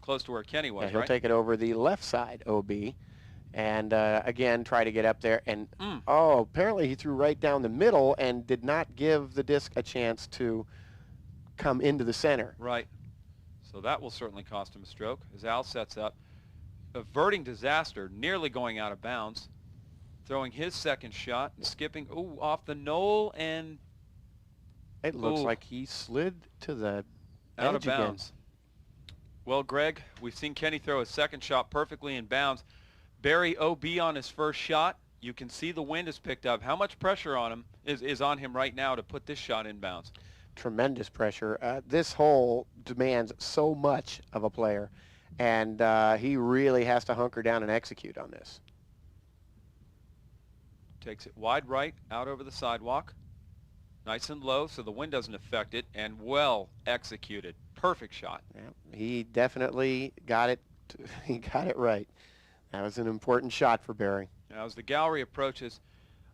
close to where Kenny was, he'll take it over the left side, OB. And again, try to get up there. And, apparently he threw right down the middle and did not give the disc a chance to come into the center. Right. So that will certainly cost him a stroke as Al sets up. Averting disaster, nearly going out of bounds. Throwing his second shot and skipping, off the knoll, and it looks like he slid to the out of bounds. Well, Greg, we've seen Kenny throw his second shot perfectly in bounds. Barry OB on his first shot. You can see the wind has picked up. How much pressure on him is on him right now to put this shot in bounds? Tremendous pressure. This hole demands so much of a player, and he really has to hunker down and execute on this. Takes it wide right, out over the sidewalk. Nice and low so the wind doesn't affect it, and well executed. Perfect shot. Yeah, he definitely got it. He got it right. That was an important shot for Barry. Now as the gallery approaches,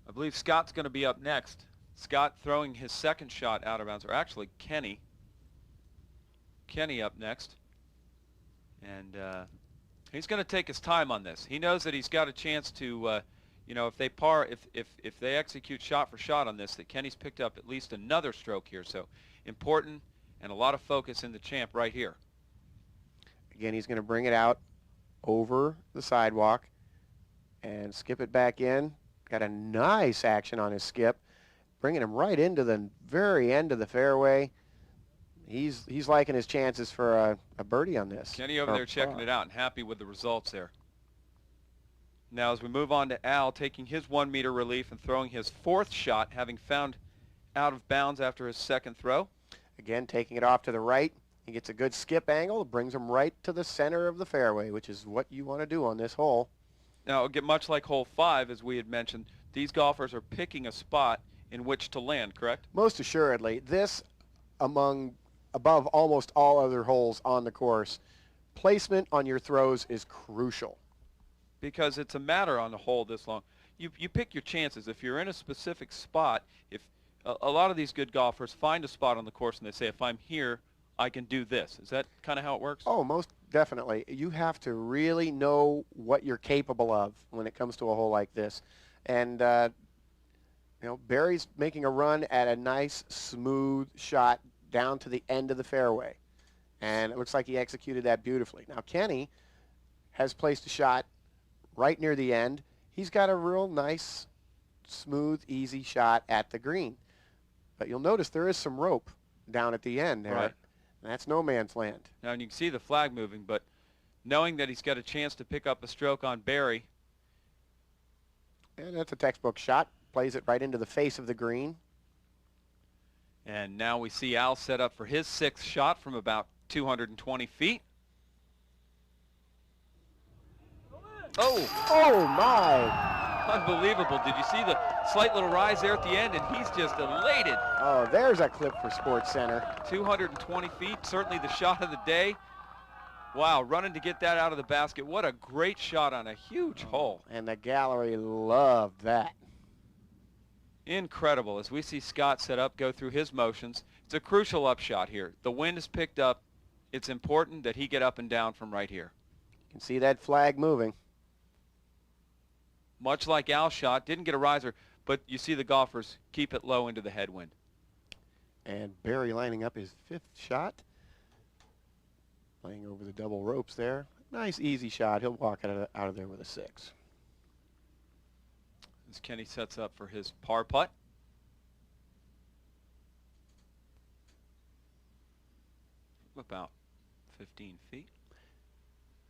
I believe Scott's going to be up next. Scott throwing his second shot out of bounds, or actually Kenny. Kenny up next. And he's going to take his time on this. He knows that he's got a chance to if they execute shot for shot on this, that Kenny's picked up at least another stroke here. So important and a lot of focus in the champ right here. Again, he's going to bring it out over the sidewalk and skip it back in. Got a nice action on his skip, bringing him right into the very end of the fairway. He's liking his chances for a birdie on this. Kenny over there checking it out and happy with the results there. Now as we move on to Al, taking his 1 meter relief and throwing his fourth shot, having found out of bounds after his second throw. Again, taking it off to the right. He gets a good skip angle, brings him right to the center of the fairway, which is what you want to do on this hole. Now, it'll get much like hole 5, as we had mentioned. These golfers are picking a spot in which to land, correct? Most assuredly. This, among above almost all other holes on the course, placement on your throws is crucial. Because it's a matter on the hole this long. You pick your chances. If you're in a specific spot, if a lot of these good golfers find a spot on the course and they say, if I'm here, I can do this. Is that kind of how it works? Oh, most definitely. You have to really know what you're capable of when it comes to a hole like this. And, you know, Barry's making a run at a nice, smooth shot down to the end of the fairway. And it looks like he executed that beautifully. Now, Kenny has placed a shot right near the end. He's got a real nice, smooth, easy shot at the green. But you'll notice there is some rope down at the end there. Right. That's no man's land. Now, and you can see the flag moving, but knowing that he's got a chance to pick up a stroke on Barry. And that's a textbook shot. Plays it right into the face of the green. And now we see Al set up for his 6th shot from about 220 feet. Oh! Oh, my! Unbelievable. Did you see the slight little rise there at the end? And he's just elated. Oh, there's a clip for Sports Center. 220 feet, certainly the shot of the day. Wow, running to get that out of the basket. What a great shot on a huge hole. And the gallery loved that. Incredible. As we see Scott set up, go through his motions. It's a crucial upshot here. The wind is picked up. It's important that he get up and down from right here. You can see that flag moving. Much like Al's shot, didn't get a riser, but you see the golfers keep it low into the headwind. And Barry lining up his 5th shot. Playing over the double ropes there. Nice, easy shot. He'll walk out of there with a 6. As Kenny sets up for his par putt. About 15 feet.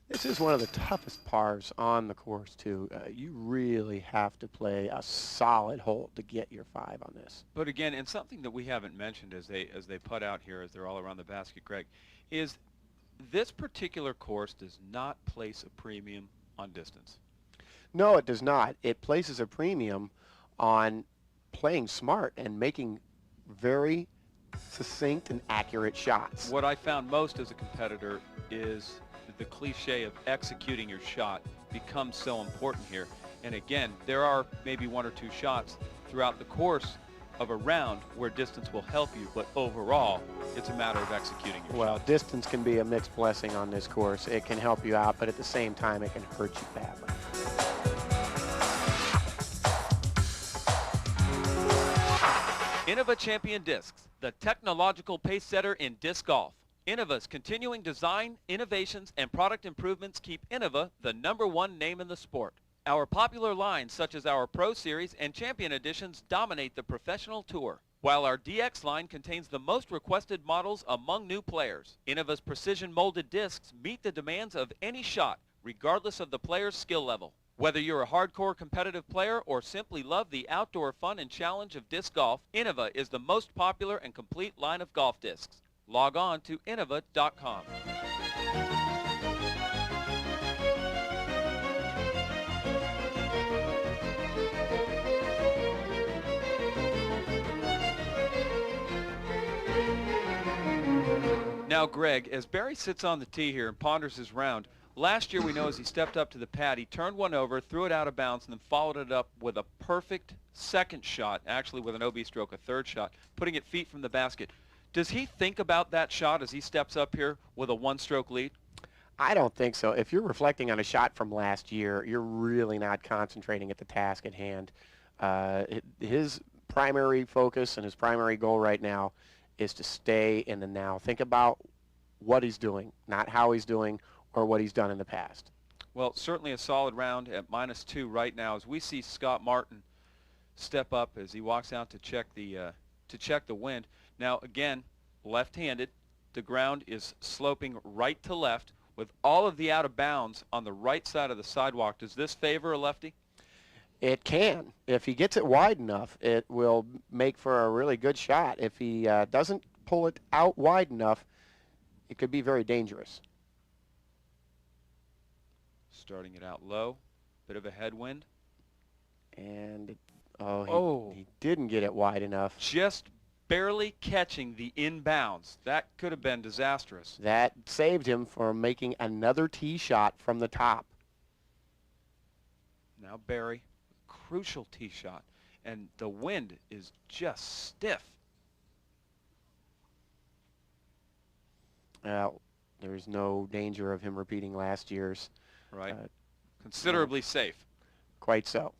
This is one of the toughest pars on the course, too. You really have to play a solid hole to get your 5 on this. But again, and something that we haven't mentioned as they putt out here, as they're all around the basket, Greg, is this particular course does not place a premium on distance. No, it does not. It places a premium on playing smart and making very succinct and accurate shots. What I found most as a competitor is the cliche of executing your shot becomes so important here. And again, there are maybe 1 or 2 shots throughout the course of a round where distance will help you, but overall, it's a matter of executing your Well, shot. distance can be a mixed blessing on this course. It can help you out, but at the same time, it can hurt you badly. Innova Champion Discs, the technological pace setter in disc golf. Innova's continuing design, innovations, and product improvements keep Innova the #1 name in the sport. Our popular lines such as our Pro Series and Champion Editions dominate the professional tour, while our DX line contains the most requested models among new players. Innova's precision molded discs meet the demands of any shot, regardless of the player's skill level. Whether you're a hardcore competitive player or simply love the outdoor fun and challenge of disc golf, Innova is the most popular and complete line of golf discs. Log on to innova.com. Now, Greg, as Barry sits on the tee here and ponders his round, last year we know as he stepped up to the pad, he turned one over, threw it out of bounds, and then followed it up with a perfect 2nd shot, actually with an OB stroke, a 3rd shot, putting it feet from the basket. Does he think about that shot as he steps up here with a 1-stroke lead? I don't think so. If you're reflecting on a shot from last year, you're really not concentrating at the task at hand. His primary focus and his primary goal right now is to stay in the now. Think about what he's doing, not how he's doing or what he's done in the past. Well, certainly a solid round at -2 right now as we see Scott Martin step up as he walks out to check the wind. Now, again, left-handed. The ground is sloping right to left with all of the out of bounds on the right side of the sidewalk. Does this favor a lefty? It can. If he gets it wide enough, it will make for a really good shot. If he doesn't pull it out wide enough, it could be very dangerous. Starting it out low, bit of a headwind. And he didn't get it wide enough. Just barely catching the inbounds. That could have been disastrous. That saved him from making another tee shot from the top. Now Barry, crucial tee shot, and the wind is just stiff. Well, there's no danger of him repeating last year's. Right. Considerably safe. Quite so.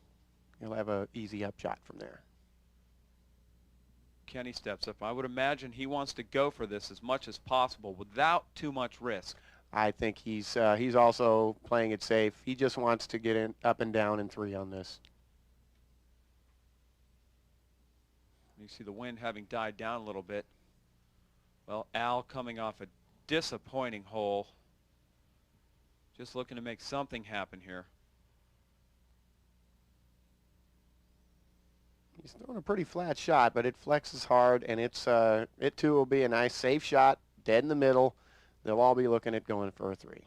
He'll have an easy upshot from there. Kenny steps up. I would imagine he wants to go for this as much as possible without too much risk. I think he's also playing it safe. He just wants to get in up and down in 3 on this. You see the wind having died down a little bit. Well, Al coming off a disappointing hole. Just looking to make something happen here. He's throwing a pretty flat shot, but it flexes hard, and it too will be a nice safe shot, dead in the middle. They'll all be looking at going for a 3.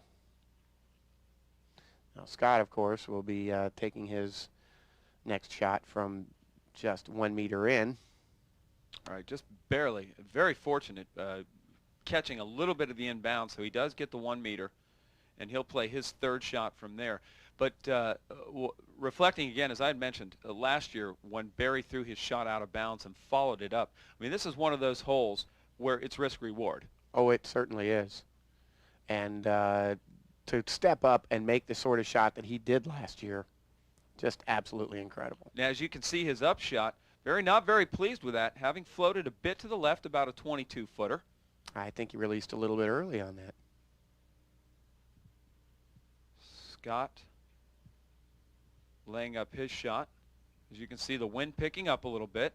Now Scott, of course, will be taking his next shot from just 1 meter in. All right, just barely. Very fortunate catching a little bit of the inbound, so he does get the 1 meter, and he'll play his 3rd shot from there. But reflecting again, as I had mentioned, last year when Barry threw his shot out of bounds and followed it up, I mean, this is one of those holes where it's risk-reward. Oh, it certainly is. And to step up and make the sort of shot that he did last year, just absolutely incredible. Now, as you can see, his upshot, Barry not very pleased with that, having floated a bit to the left, about a 22-footer. I think he released a little bit early on that. Scott laying up his shot. As you can see, the wind picking up a little bit.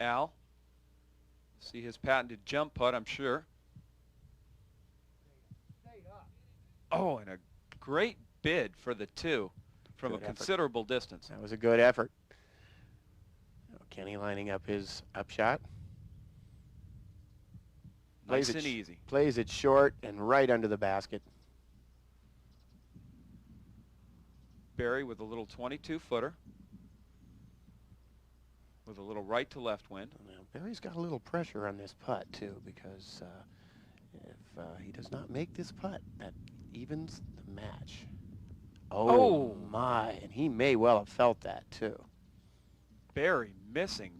Al, see his patented jump putt, I'm sure. Oh, and a great bid for the 2 from Good a effort. Considerable distance. That was a good effort. Kenny lining up his upshot. Nice and easy. Plays it short and right under the basket. Barry with a little 22-footer with a little right to left wind. Now, Barry's got a little pressure on this putt too, because if he does not make this putt, that evens the match. Oh my, and he may well have felt that too. Barry missing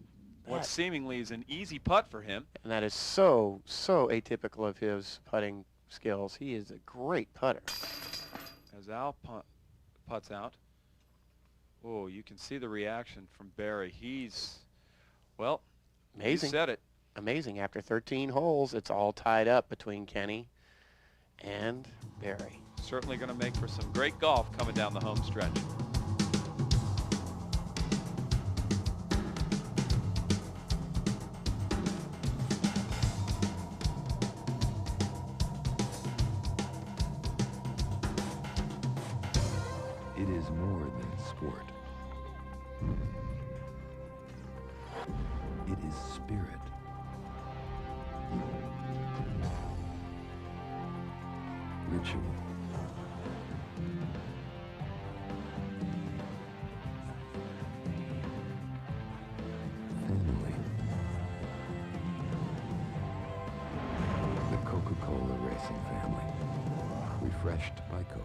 what seemingly is an easy putt for him. And that is so atypical of his putting skills. He is a great putter. As Al putts out. Oh, you can see the reaction from Barry. He's, well, Amazing. You said it. Amazing. After 13 holes, it's all tied up between Kenny and Barry. Certainly going to make for some great golf coming down the home stretch. It is more than sport. It is spirit. Ritual. Family. The Coca-Cola Racing family. Refreshed by Coke.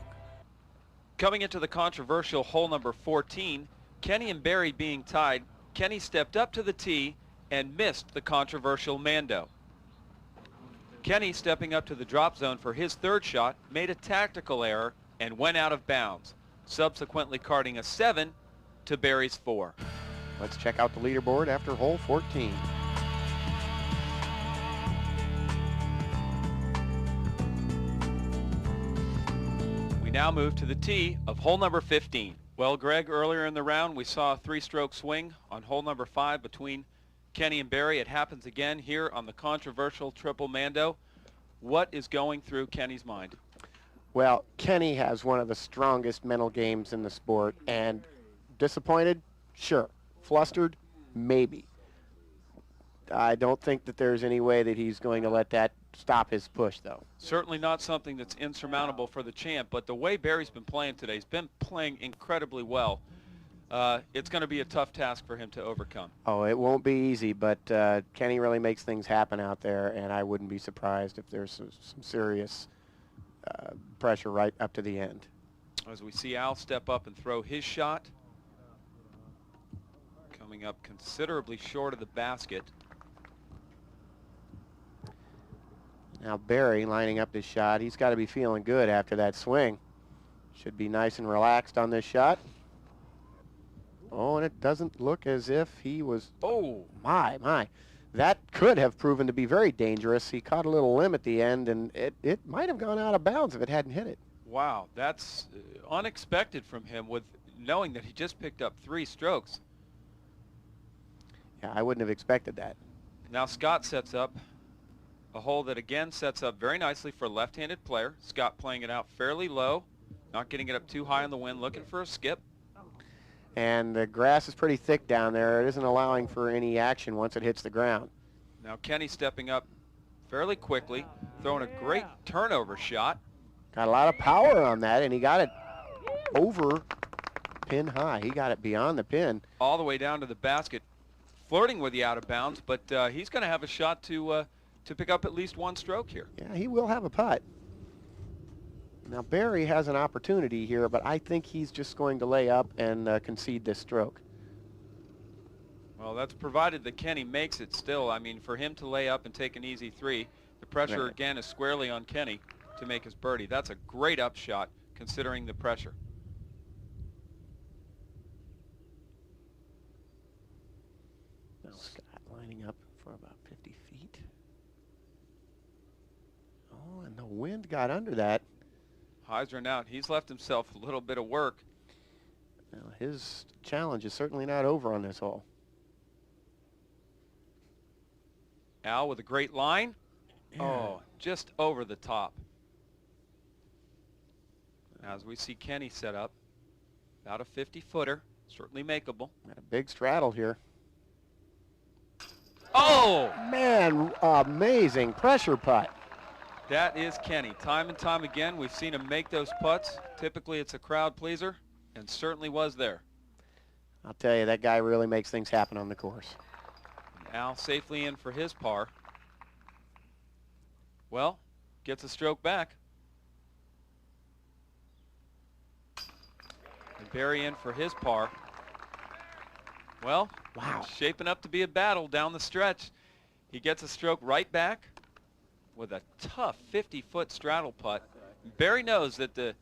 Coming into the controversial hole number 14, Kenny and Barry being tied, Kenny stepped up to the tee and missed the controversial Mando. Kenny, stepping up to the drop zone for his 3rd shot, made a tactical error and went out of bounds, subsequently carding a 7 to Barry's 4. Let's check out the leaderboard after hole 14. We now move to the tee of hole number 15. Well, Greg, earlier in the round we saw a 3-stroke swing on hole number 5 between Kenny and Barry. It happens again here on the controversial Triple Mando. What is going through Kenny's mind? Well, Kenny has one of the strongest mental games in the sport, and disappointed? Sure. Flustered? Maybe. I don't think that there's any way that he's going to let that stop his push, though. Certainly not something that's insurmountable for the champ, but the way Barry's been playing today, he's been playing incredibly well. it's going to be a tough task for him to overcome. Oh, it won't be easy, but Kenny really makes things happen out there, and I wouldn't be surprised if there's some serious pressure right up to the end. As we see Al step up and throw his shot. Coming up considerably short of the basket. Now Barry lining up this shot. He's got to be feeling good after that swing. Should be nice and relaxed on this shot. Oh, and it doesn't look as if he was... Oh, my. That could have proven to be very dangerous. He caught a little limb at the end, and it might have gone out of bounds if it hadn't hit it. wow. That's unexpected from him, with knowing that he just picked up 3 strokes. Yeah, I wouldn't have expected that. Now Scott sets up a hole that again sets up very nicely for a left-handed player. Scott playing it out fairly low, not getting it up too high on the wind, looking for a skip. And the grass is pretty thick down there. It isn't allowing for any action once it hits the ground. Now Kenny stepping up fairly quickly, throwing a great turnover shot. Got a lot of power on that, and he got it over pin high. He got it beyond the pin. All the way down to the basket, flirting with the out of bounds, but he's going to have a shot to pick up at least 1 stroke here. Yeah, he will have a putt. Now Barry has an opportunity here, but I think he's just going to lay up and concede this stroke. Well, that's provided that Kenny makes it still. I mean, for him to lay up and take an easy 3, the pressure Right. again is squarely on Kenny to make his birdie. That's a great upshot considering the pressure. Now Scott lining up for about 50 feet. Oh, and the wind got under that. Heisner out. He's left himself a little bit of work. Now his challenge is certainly not over on this hole. Al with a great line. Yeah. Oh, just over the top. As we see Kenny set up, about a 50-footer, certainly makeable. Got a big straddle here. Oh! Man, amazing pressure putt. That is Kenny. Time and time again, we've seen him make those putts. Typically, it's a crowd pleaser, and certainly was there. I'll tell you, that guy really makes things happen on the course. Al safely in for his par. Well, gets a stroke back. And Barry in for his par. Well, Wow. shaping up to be a battle down the stretch. He gets a stroke right back with a tough 50-foot straddle putt. Barry knows that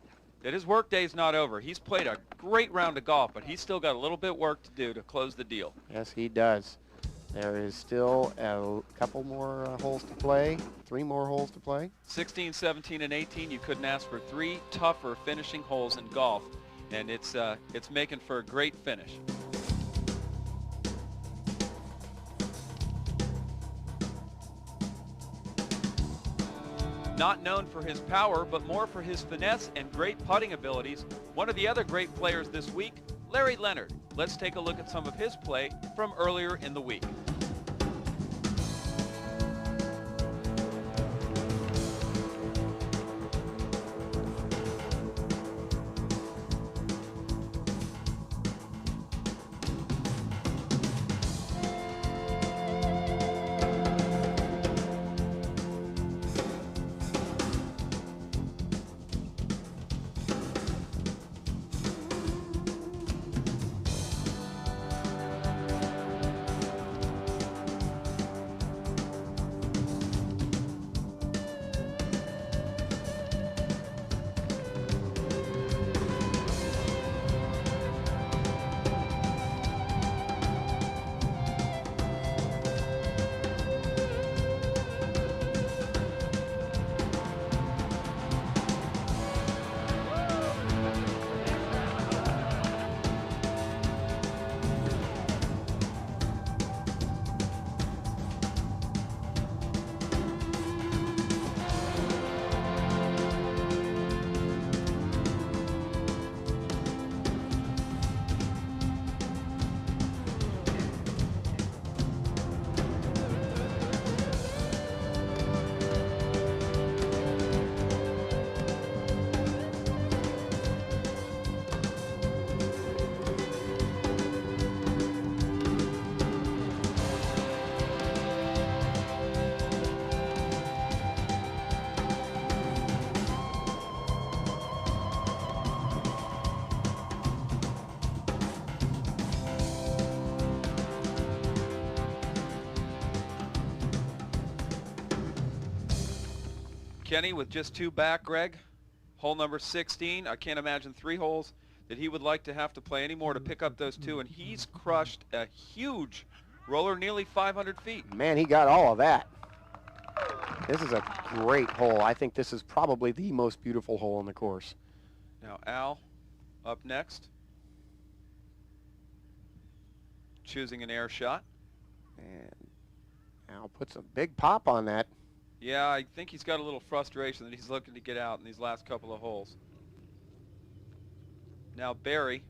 his work day's not over. He's played a great round of golf, but he's still got a little bit work to do to close the deal. Yes, he does. There is still a couple more holes to play, 3 more holes to play. 16, 17, and 18, you couldn't ask for 3 tougher finishing holes in golf, and it's making for a great finish. Not known for his power, but more for his finesse and great putting abilities, one of the other great players this week, Larry Leonard. Let's take a look at some of his play from earlier in the week. Kenny with just 2 back, Greg. Hole number 16. I can't imagine 3 holes that he would like to have to play anymore to pick up those 2, and he's crushed a huge roller, nearly 500 feet. Man, he got all of that. This is a great hole. I think this is probably the most beautiful hole on the course. Now Al up next, choosing an air shot. And Al puts a big pop on that. Yeah, I think he's got a little frustration that he's looking to get out in these last couple of holes. Now Barry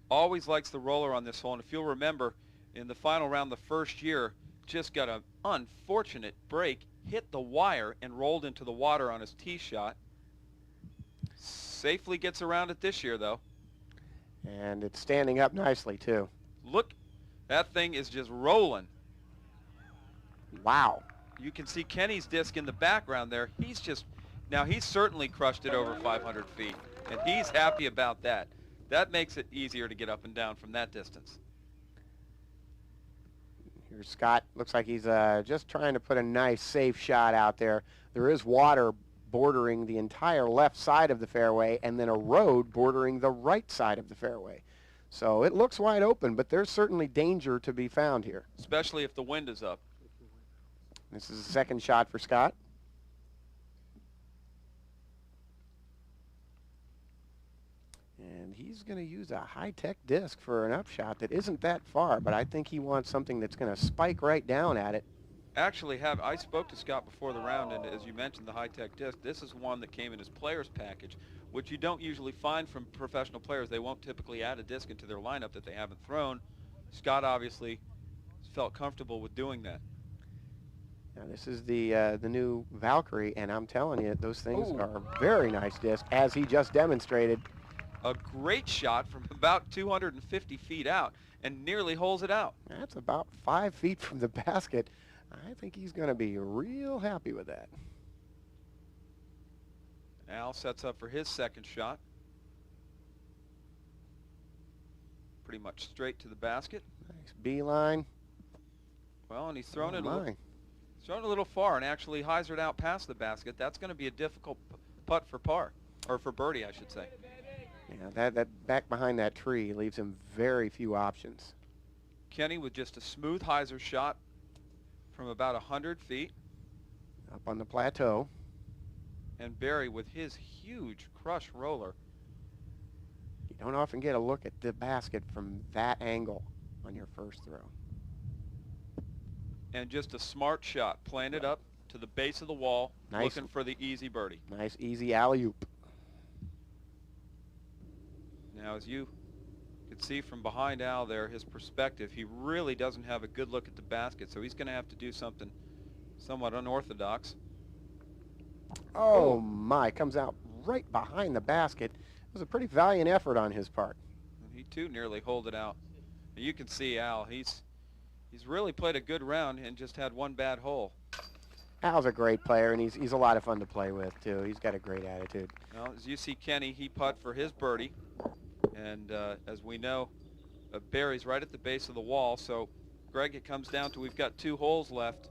always likes the roller on this hole, and if you'll remember, in the final round the first year, just got an unfortunate break, hit the wire, and rolled into the water on his tee shot. Safely gets around it this year, though. And it's standing up nicely, too. Look, that thing is just rolling. Wow. You can see Kenny's disc in the background there. He's just, now he's certainly crushed it over 500 feet, and he's happy about that. That makes it easier to get up and down from that distance. Here's Scott. Looks like he's just trying to put a nice, safe shot out there. There is water bordering the entire left side of the fairway, and then a road bordering the right side of the fairway. So it looks wide open, but there's certainly danger to be found here. Especially if the wind is up. This is the second shot for Scott. And he's going to use a high-tech disc for an upshot that isn't that far, but I think he wants something that's going to spike right down at it. Actually, I spoke to Scott before the round, and as you mentioned, the high-tech disc, this is one that came in his player's package, which you don't usually find from professional players. They won't typically add a disc into their lineup that they haven't thrown. Scott obviously felt comfortable with doing that. Now this is the new Valkyrie, and I'm telling you, those things are very nice discs, as he just demonstrated. A great shot from about 250 feet out, and nearly holes it out. That's about 5 feet from the basket. I think he's going to be real happy with that. Al sets up for his second shot. Pretty much straight to the basket. Nice beeline. Well, and he's thrown it a little far and actually hyzered out past the basket. That's going to be a difficult putt for par, or for birdie, I should say. Yeah, that back behind that tree leaves him very few options. Kenny with just a smooth hyzer shot from about 100 feet. Up on the plateau. And Barry with his huge crush roller. You don't often get a look at the basket from that angle on your first throw. And just a smart shot, playing it up to the base of the wall, looking for the easy birdie. Nice, easy alley-oop. Now, as you can see from behind Al there, his perspective, he really doesn't have a good look at the basket, so he's going to have to do something somewhat unorthodox. Oh my, comes out right behind the basket. It was a pretty valiant effort on his part. He too nearly holed it out. You can see Al, he's really played a good round and just had one bad hole. Al's a great player, and he's a lot of fun to play with too. He's got a great attitude. Well, as you see Kenny, he putt for his birdie, and as we know, Barry's right at the base of the wall. So Greg, it comes down to we've got 2 holes left,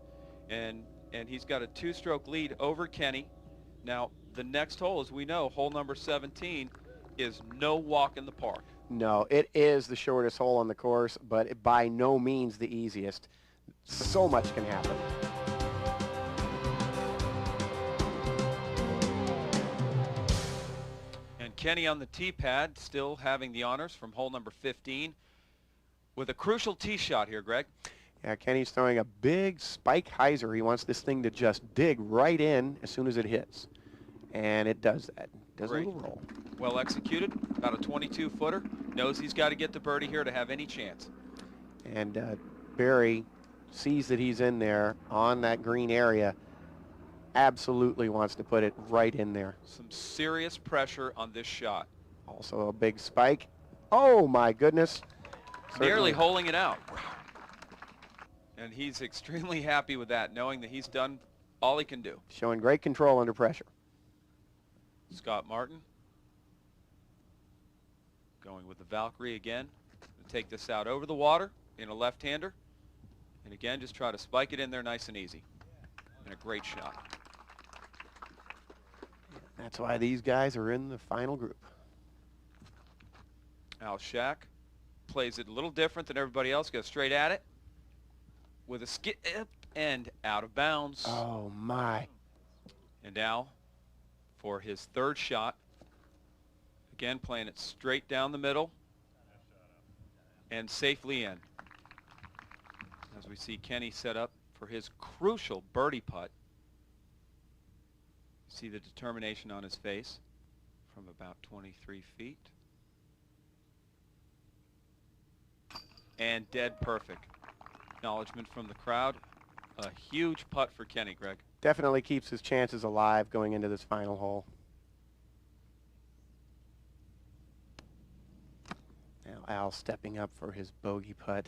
and he's got a 2-stroke lead over Kenny. Now the next hole, as we know, hole number 17, is no walk in the park. No, it is the shortest hole on the course, but by no means the easiest. So much can happen. And Kenny on the tee pad, still having the honors from hole number 15, with a crucial tee shot here, Greg. Yeah, Kenny's throwing a big spike hyzer. He wants this thing to just dig right in as soon as it hits. And it does that. Does a little roll. Well executed, about a 22-footer. Knows he's got to get the birdie here to have any chance. And Barry sees that he's in there on that green area. Absolutely wants to put it right in there. Some serious pressure on this shot. Also a big spike. Oh my goodness. Nearly holing it out. And he's extremely happy with that, knowing that he's done all he can do. Showing great control under pressure. Scott Martin going with the Valkyrie again to take this out over the water in a left-hander. And again, just try to spike it in there nice and easy. And a great shot. That's why these guys are in the final group. Al Shack plays it a little different than everybody else. Goes straight at it with a skip and out of bounds. Oh, my. And Al for his third shot. Again, playing it straight down the middle and safely in. As we see Kenny set up for his crucial birdie putt. See the determination on his face from about 23 feet. And dead perfect. Acknowledgement from the crowd. A huge putt for Kenny, Greg. Definitely keeps his chances alive going into this final hole. Now Al stepping up for his bogey putt.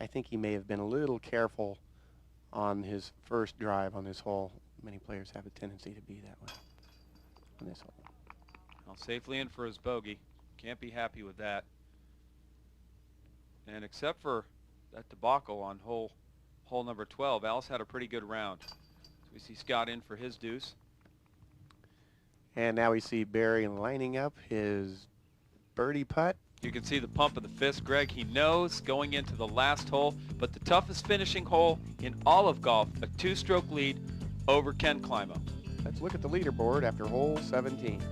I think he may have been a little careful on his first drive on this hole. Many players have a tendency to be that way on this hole. Al safely in for his bogey. Can't be happy with that. And except for that debacle on hole number 12, Al's had a pretty good round. So we see Scott in for his deuce. And now we see Barry lining up his birdie putt. You can see the pump of the fist, Greg. He knows going into the last hole, but the toughest finishing hole in all of golf, a two-stroke lead over Ken Climo. Let's look at the leaderboard after hole 17.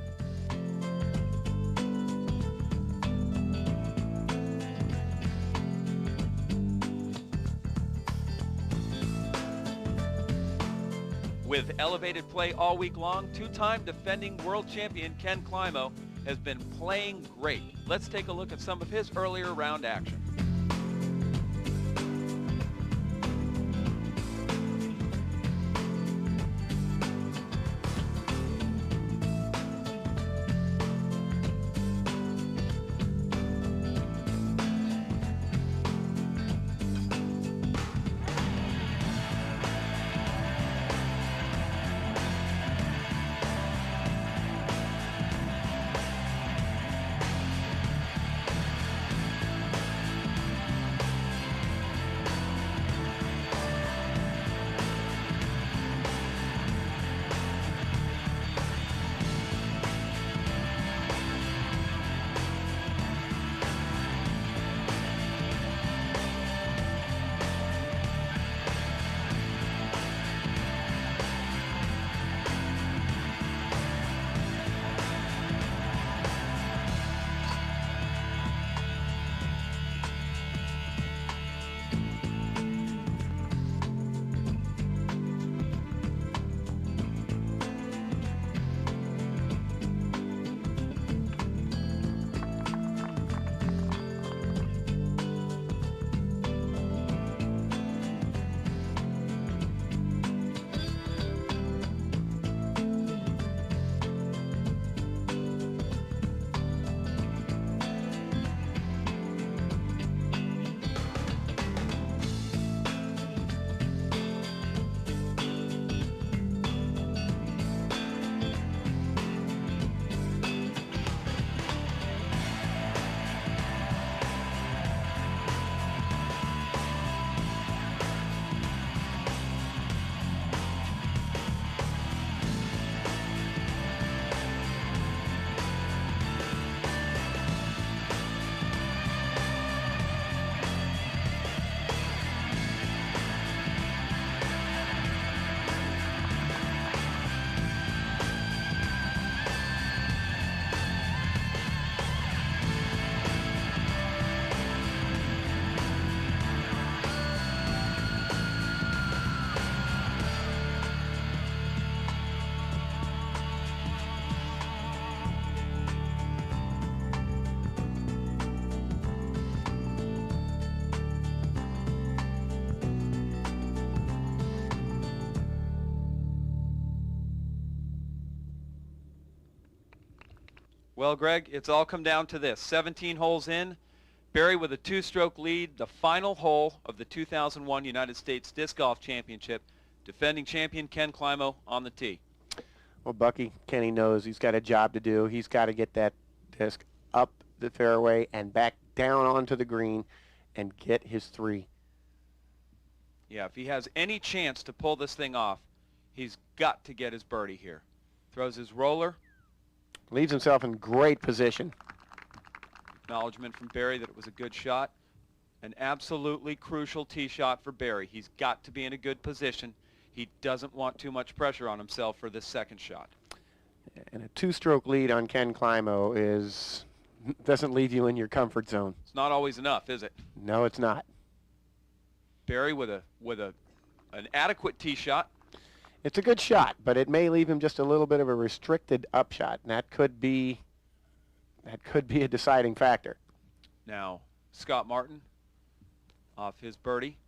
With elevated play all week long, two-time defending world champion Ken Climo has been playing great. Let's take a look at some of his earlier round action. Well, Greg, it's all come down to this. 17 holes in, Barry with a two-stroke lead, the final hole of the 2001 United States Disc Golf Championship. Defending champion Ken Climo on the tee. Well, Bucky, Kenny knows he's got a job to do. He's got to get that disc up the fairway and back down onto the green and get his three. Yeah, if he has any chance to pull this thing off, he's got to get his birdie here. Throws his roller Leaves himself in great position. Acknowledgement from Barry that it was a good shot. An absolutely crucial tee shot for Barry. He's got to be in a good position. He doesn't want too much pressure on himself for this second shot. And a two-stroke lead on Ken Climo doesn't leave you in your comfort zone. It's not always enough, is it? No, it's not. Barry with an adequate tee shot. It's a good shot, but it may leave him just a little bit of a restricted upshot, and that could be a deciding factor. Now, Scott Martin off his birdie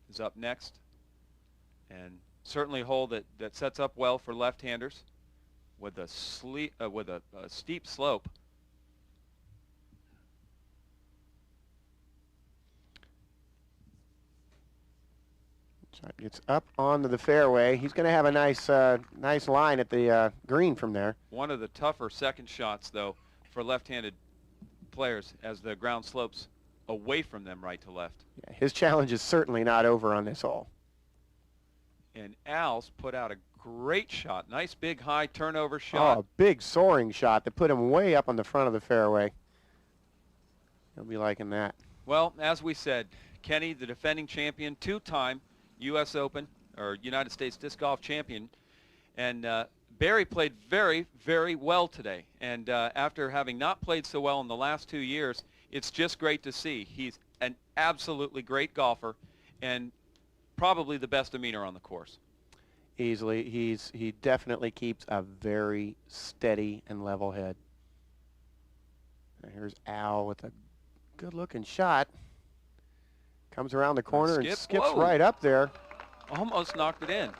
is up next, and certainly a hole that sets up well for left-handers with a steep slope. Shot gets up onto the fairway. He's going to have a nice line at the green from there. One of the tougher second shots, though, for left-handed players as the ground slopes away from them right to left. Yeah, his challenge is certainly not over on this hole. And Al's put out a great shot. Nice big high turnover shot. Oh, a big soaring shot that put him way up on the front of the fairway. He'll be liking that. Well, as we said, Kenny, the defending champion, two-time U.S. Open or United States Disc Golf champion, and Barry played very, very well today. And after having not played so well in the last 2 years, it's just great to see. He's an absolutely great golfer and probably the best demeanor on the course. Easily. He definitely keeps a very steady and level head. And here's Al with a good-looking shot. Comes around the corner and skips Whoa. right up there. Almost knocked it in.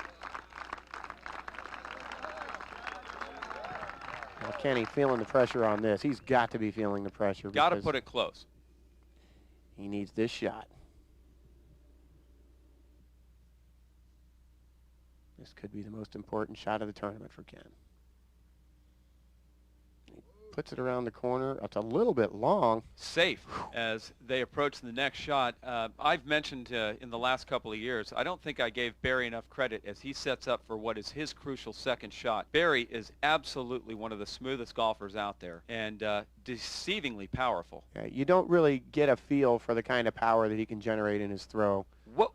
Well, Kenny feeling the pressure on this. He's got to be feeling the pressure. Got to put it close. He needs this shot. This could be the most important shot of the tournament for Ken. He puts it around the corner. It's a little bit long. Safe as they approach the next shot. I've mentioned in the last couple of years, I don't think I gave Barry enough credit as he sets up for what is his crucial second shot. Barry is absolutely one of the smoothest golfers out there and deceivingly powerful. Yeah, you don't really get a feel for the kind of power that he can generate in his throw. Whoa.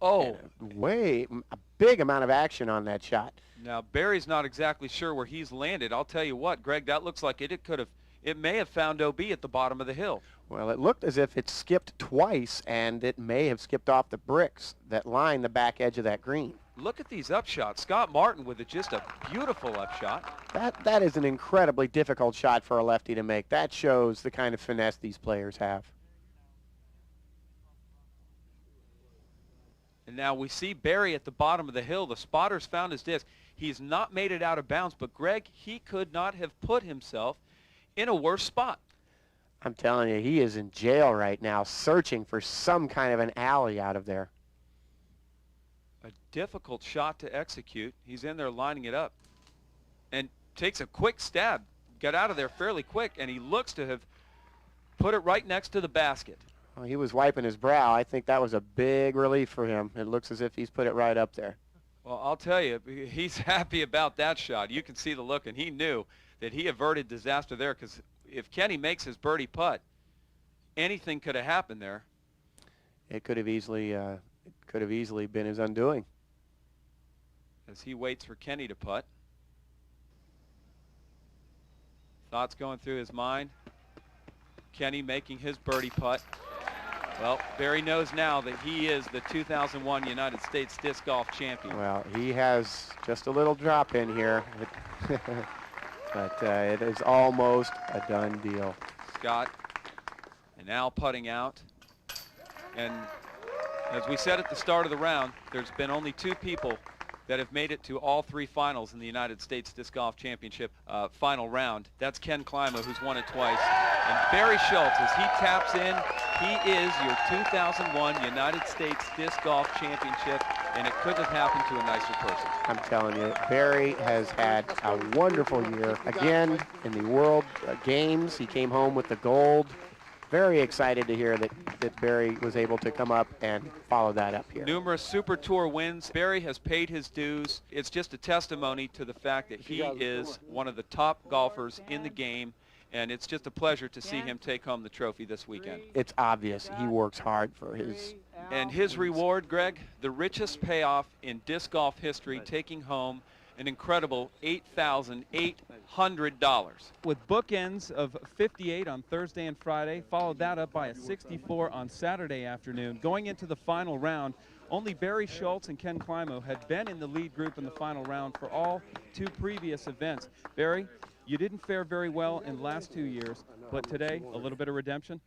Oh. A big amount of action on that shot. Now, Barry's not exactly sure where he's landed. I'll tell you what, Greg, that looks like it may have found OB at the bottom of the hill. Well, it looked as if it skipped twice, and it may have skipped off the bricks that line the back edge of that green. Look at these upshots. Scott Martin with just a beautiful upshot. That is an incredibly difficult shot for a lefty to make. That shows the kind of finesse these players have. And now we see Barry at the bottom of the hill. The spotters found his disc. He's not made it out of bounds, but Greg, he could not have put himself in a worse spot. I'm telling you, he is in jail right now, searching for some kind of an alley out of there. A difficult shot to execute. He's in there lining it up and takes a quick stab. Got out of there fairly quick, and he looks to have put it right next to the basket. Well, he was wiping his brow. I think that was a big relief for him. It looks as if he's put it right up there. Well, I'll tell you, he's happy about that shot. You can see the look, and he knew that he averted disaster there, because if Kenny makes his birdie putt, anything could have happened there. It could have easily been his undoing. As he waits for Kenny to putt. Thoughts going through his mind. Kenny making his birdie putt. Well, Barry knows now that he is the 2001 United States Disc Golf Champion. Well, he has just a little drop in here, but it is almost a done deal. Scott and Al putting out. And as we said at the start of the round, there's been only 2 people that have made it to all 3 finals in the United States Disc Golf Championship final round. That's Ken Climo, who's won it twice. And Barry Schultz, as he taps in, he is your 2001 United States Disc Golf Championship, and it couldn't have happened to a nicer person. I'm telling you, Barry has had a wonderful year. Again, in the World Games, he came home with the gold. Very excited to hear that that Barry was able to come up and follow that up here. Numerous Super Tour wins. Barry has paid his dues. It's just a testimony to the fact that he is one of the top golfers in the game, and it's just a pleasure to see him take home the trophy this weekend. It's obvious he works hard for his. And his reward, Greg, the richest payoff in disc golf history, taking home an incredible $8,800. With bookends of 58 on Thursday and Friday, followed that up by a 64 on Saturday afternoon. Going into the final round, only Barry Schultz and Ken Climo had been in the lead group in the final round for all 2 previous events. Barry, you didn't fare very well in the last 2 years, but today, a little bit of redemption?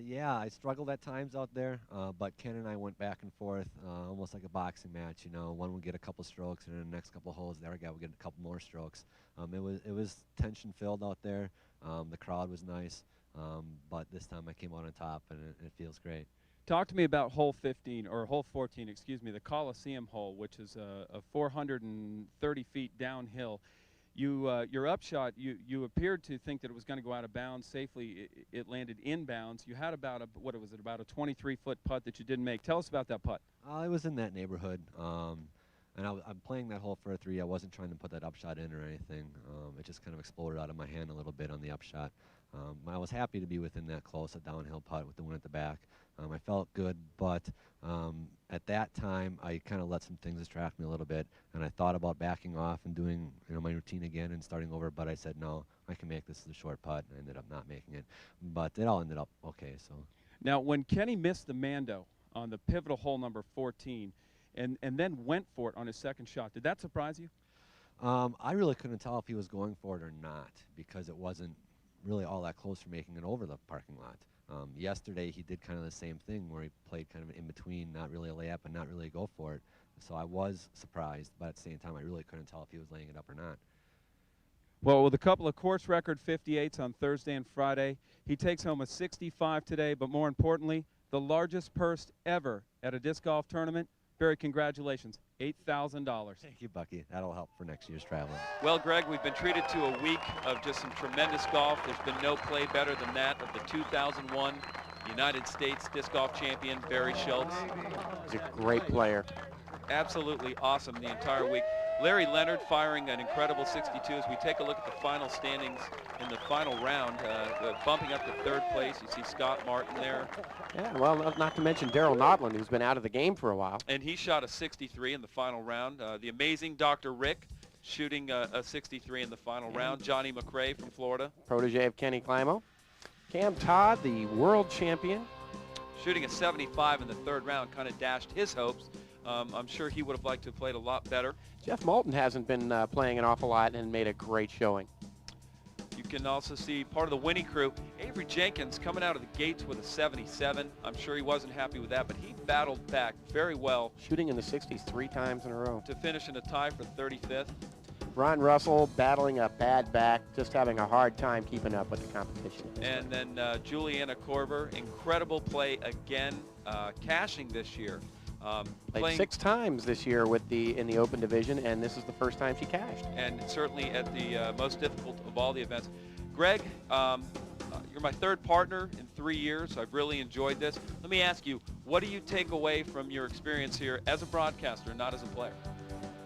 Yeah, I struggled at times out there, but Ken and I went back and forth, almost like a boxing match. You know, one would get a couple strokes, and then the next couple holes, the other guy would get a couple more strokes. It was tension-filled out there. The crowd was nice, but this time I came out on top, and it feels great. Talk to me about hole 15, or hole 14, excuse me, the Coliseum hole, which is a 430 feet downhill. Your upshot, you appeared to think that it was going to go out of bounds safely. It landed inbounds. You had about about a 23-foot putt that you didn't make. Tell us about that putt. I was in that neighborhood, and I'm playing that hole for a 3. I wasn't trying to put that upshot in or anything. It just kind of exploded out of my hand a little bit on the upshot. I was happy to be within that close, a downhill putt with the wind at the back. I felt good, but at that time, I kind of let some things distract me a little bit, and I thought about backing off and doing my routine again and starting over, but I said, no, I can make this as a short putt, and I ended up not making it. But it all ended up okay. So now, when Kenny missed the Mando on the pivotal hole number 14 and then went for it on his second shot, did that surprise you? I really couldn't tell if he was going for it or not, because it wasn't really all that close for making it over the parking lot. Yesterday he did kind of the same thing where he played kind of an in-between, not really a layup and not really a go for it. So I was surprised, but at the same time I really couldn't tell if he was laying it up or not. Well, with a couple of course record 58s on Thursday and Friday, he takes home a 65 today, but more importantly, the largest purse ever at a disc golf tournament. Barry, congratulations, $8,000. Thank you, Bucky. That'll help for next year's traveling. Well, Greg, we've been treated to a week of just some tremendous golf. There's been no play better than that of the 2001 United States Disc Golf Champion, Barry Schultz. He's a great player. Absolutely awesome the entire week. Larry Leonard firing an incredible 62 as we take a look at the final standings in the final round. Bumping up to 3rd place, you see Scott Martin there. Yeah, well, not to mention Darryl Nodland, who's been out of the game for a while. And he shot a 63 in the final round. The amazing Dr. Rick shooting a 63 in the final round. Johnny McRae from Florida. Protege of Kenny Climo. Cam Todd, the world champion. Shooting a 75 in the 3rd round, kind of dashed his hopes. I'm sure he would have liked to have played a lot better. Jeff Moulton hasn't been playing an awful lot and made a great showing. You can also see part of the winning crew. Avery Jenkins coming out of the gates with a 77. I'm sure he wasn't happy with that, but he battled back very well. Shooting in the 60s 3 times in a row. To finish in a tie for 35th. Ron Russell battling a bad back, just having a hard time keeping up with the competition. And then Juliana Korver, incredible play again, cashing this year. Played 6 times this year in the Open division, and this is the first time she cashed. And certainly at the most difficult of all the events. Greg, you're my 3rd partner in 3 years. I've really enjoyed this. Let me ask you, what do you take away from your experience here as a broadcaster, not as a player?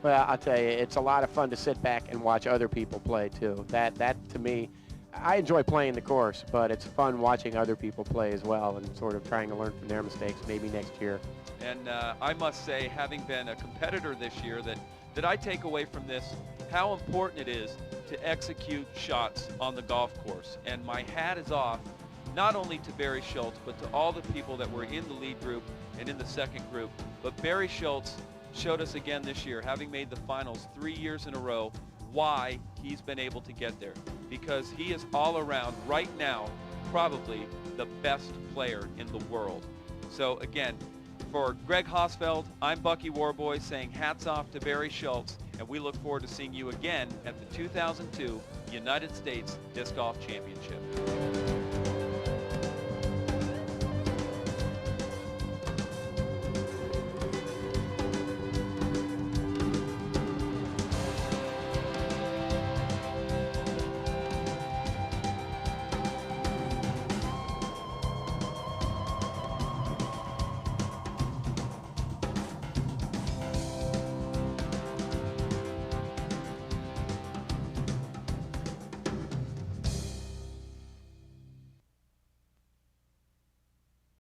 Well, I'll tell you, it's a lot of fun to sit back and watch other people play too. That to me, I enjoy playing the course, but it's fun watching other people play as well and sort of trying to learn from their mistakes maybe next year. And I must say, having been a competitor this year, that I take away from this how important it is to execute shots on the golf course. And my hat is off not only to Barry Schultz, but to all the people that were in the lead group and in the second group. But Barry Schultz showed us again this year, having made the finals 3 years in a row, why he's been able to get there. Because he is all around, right now, probably the best player in the world. So again, for Greg Hosfeld, I'm Bucky Warboy saying hats off to Barry Schultz, and we look forward to seeing you again at the 2002 United States Disc Golf Championship.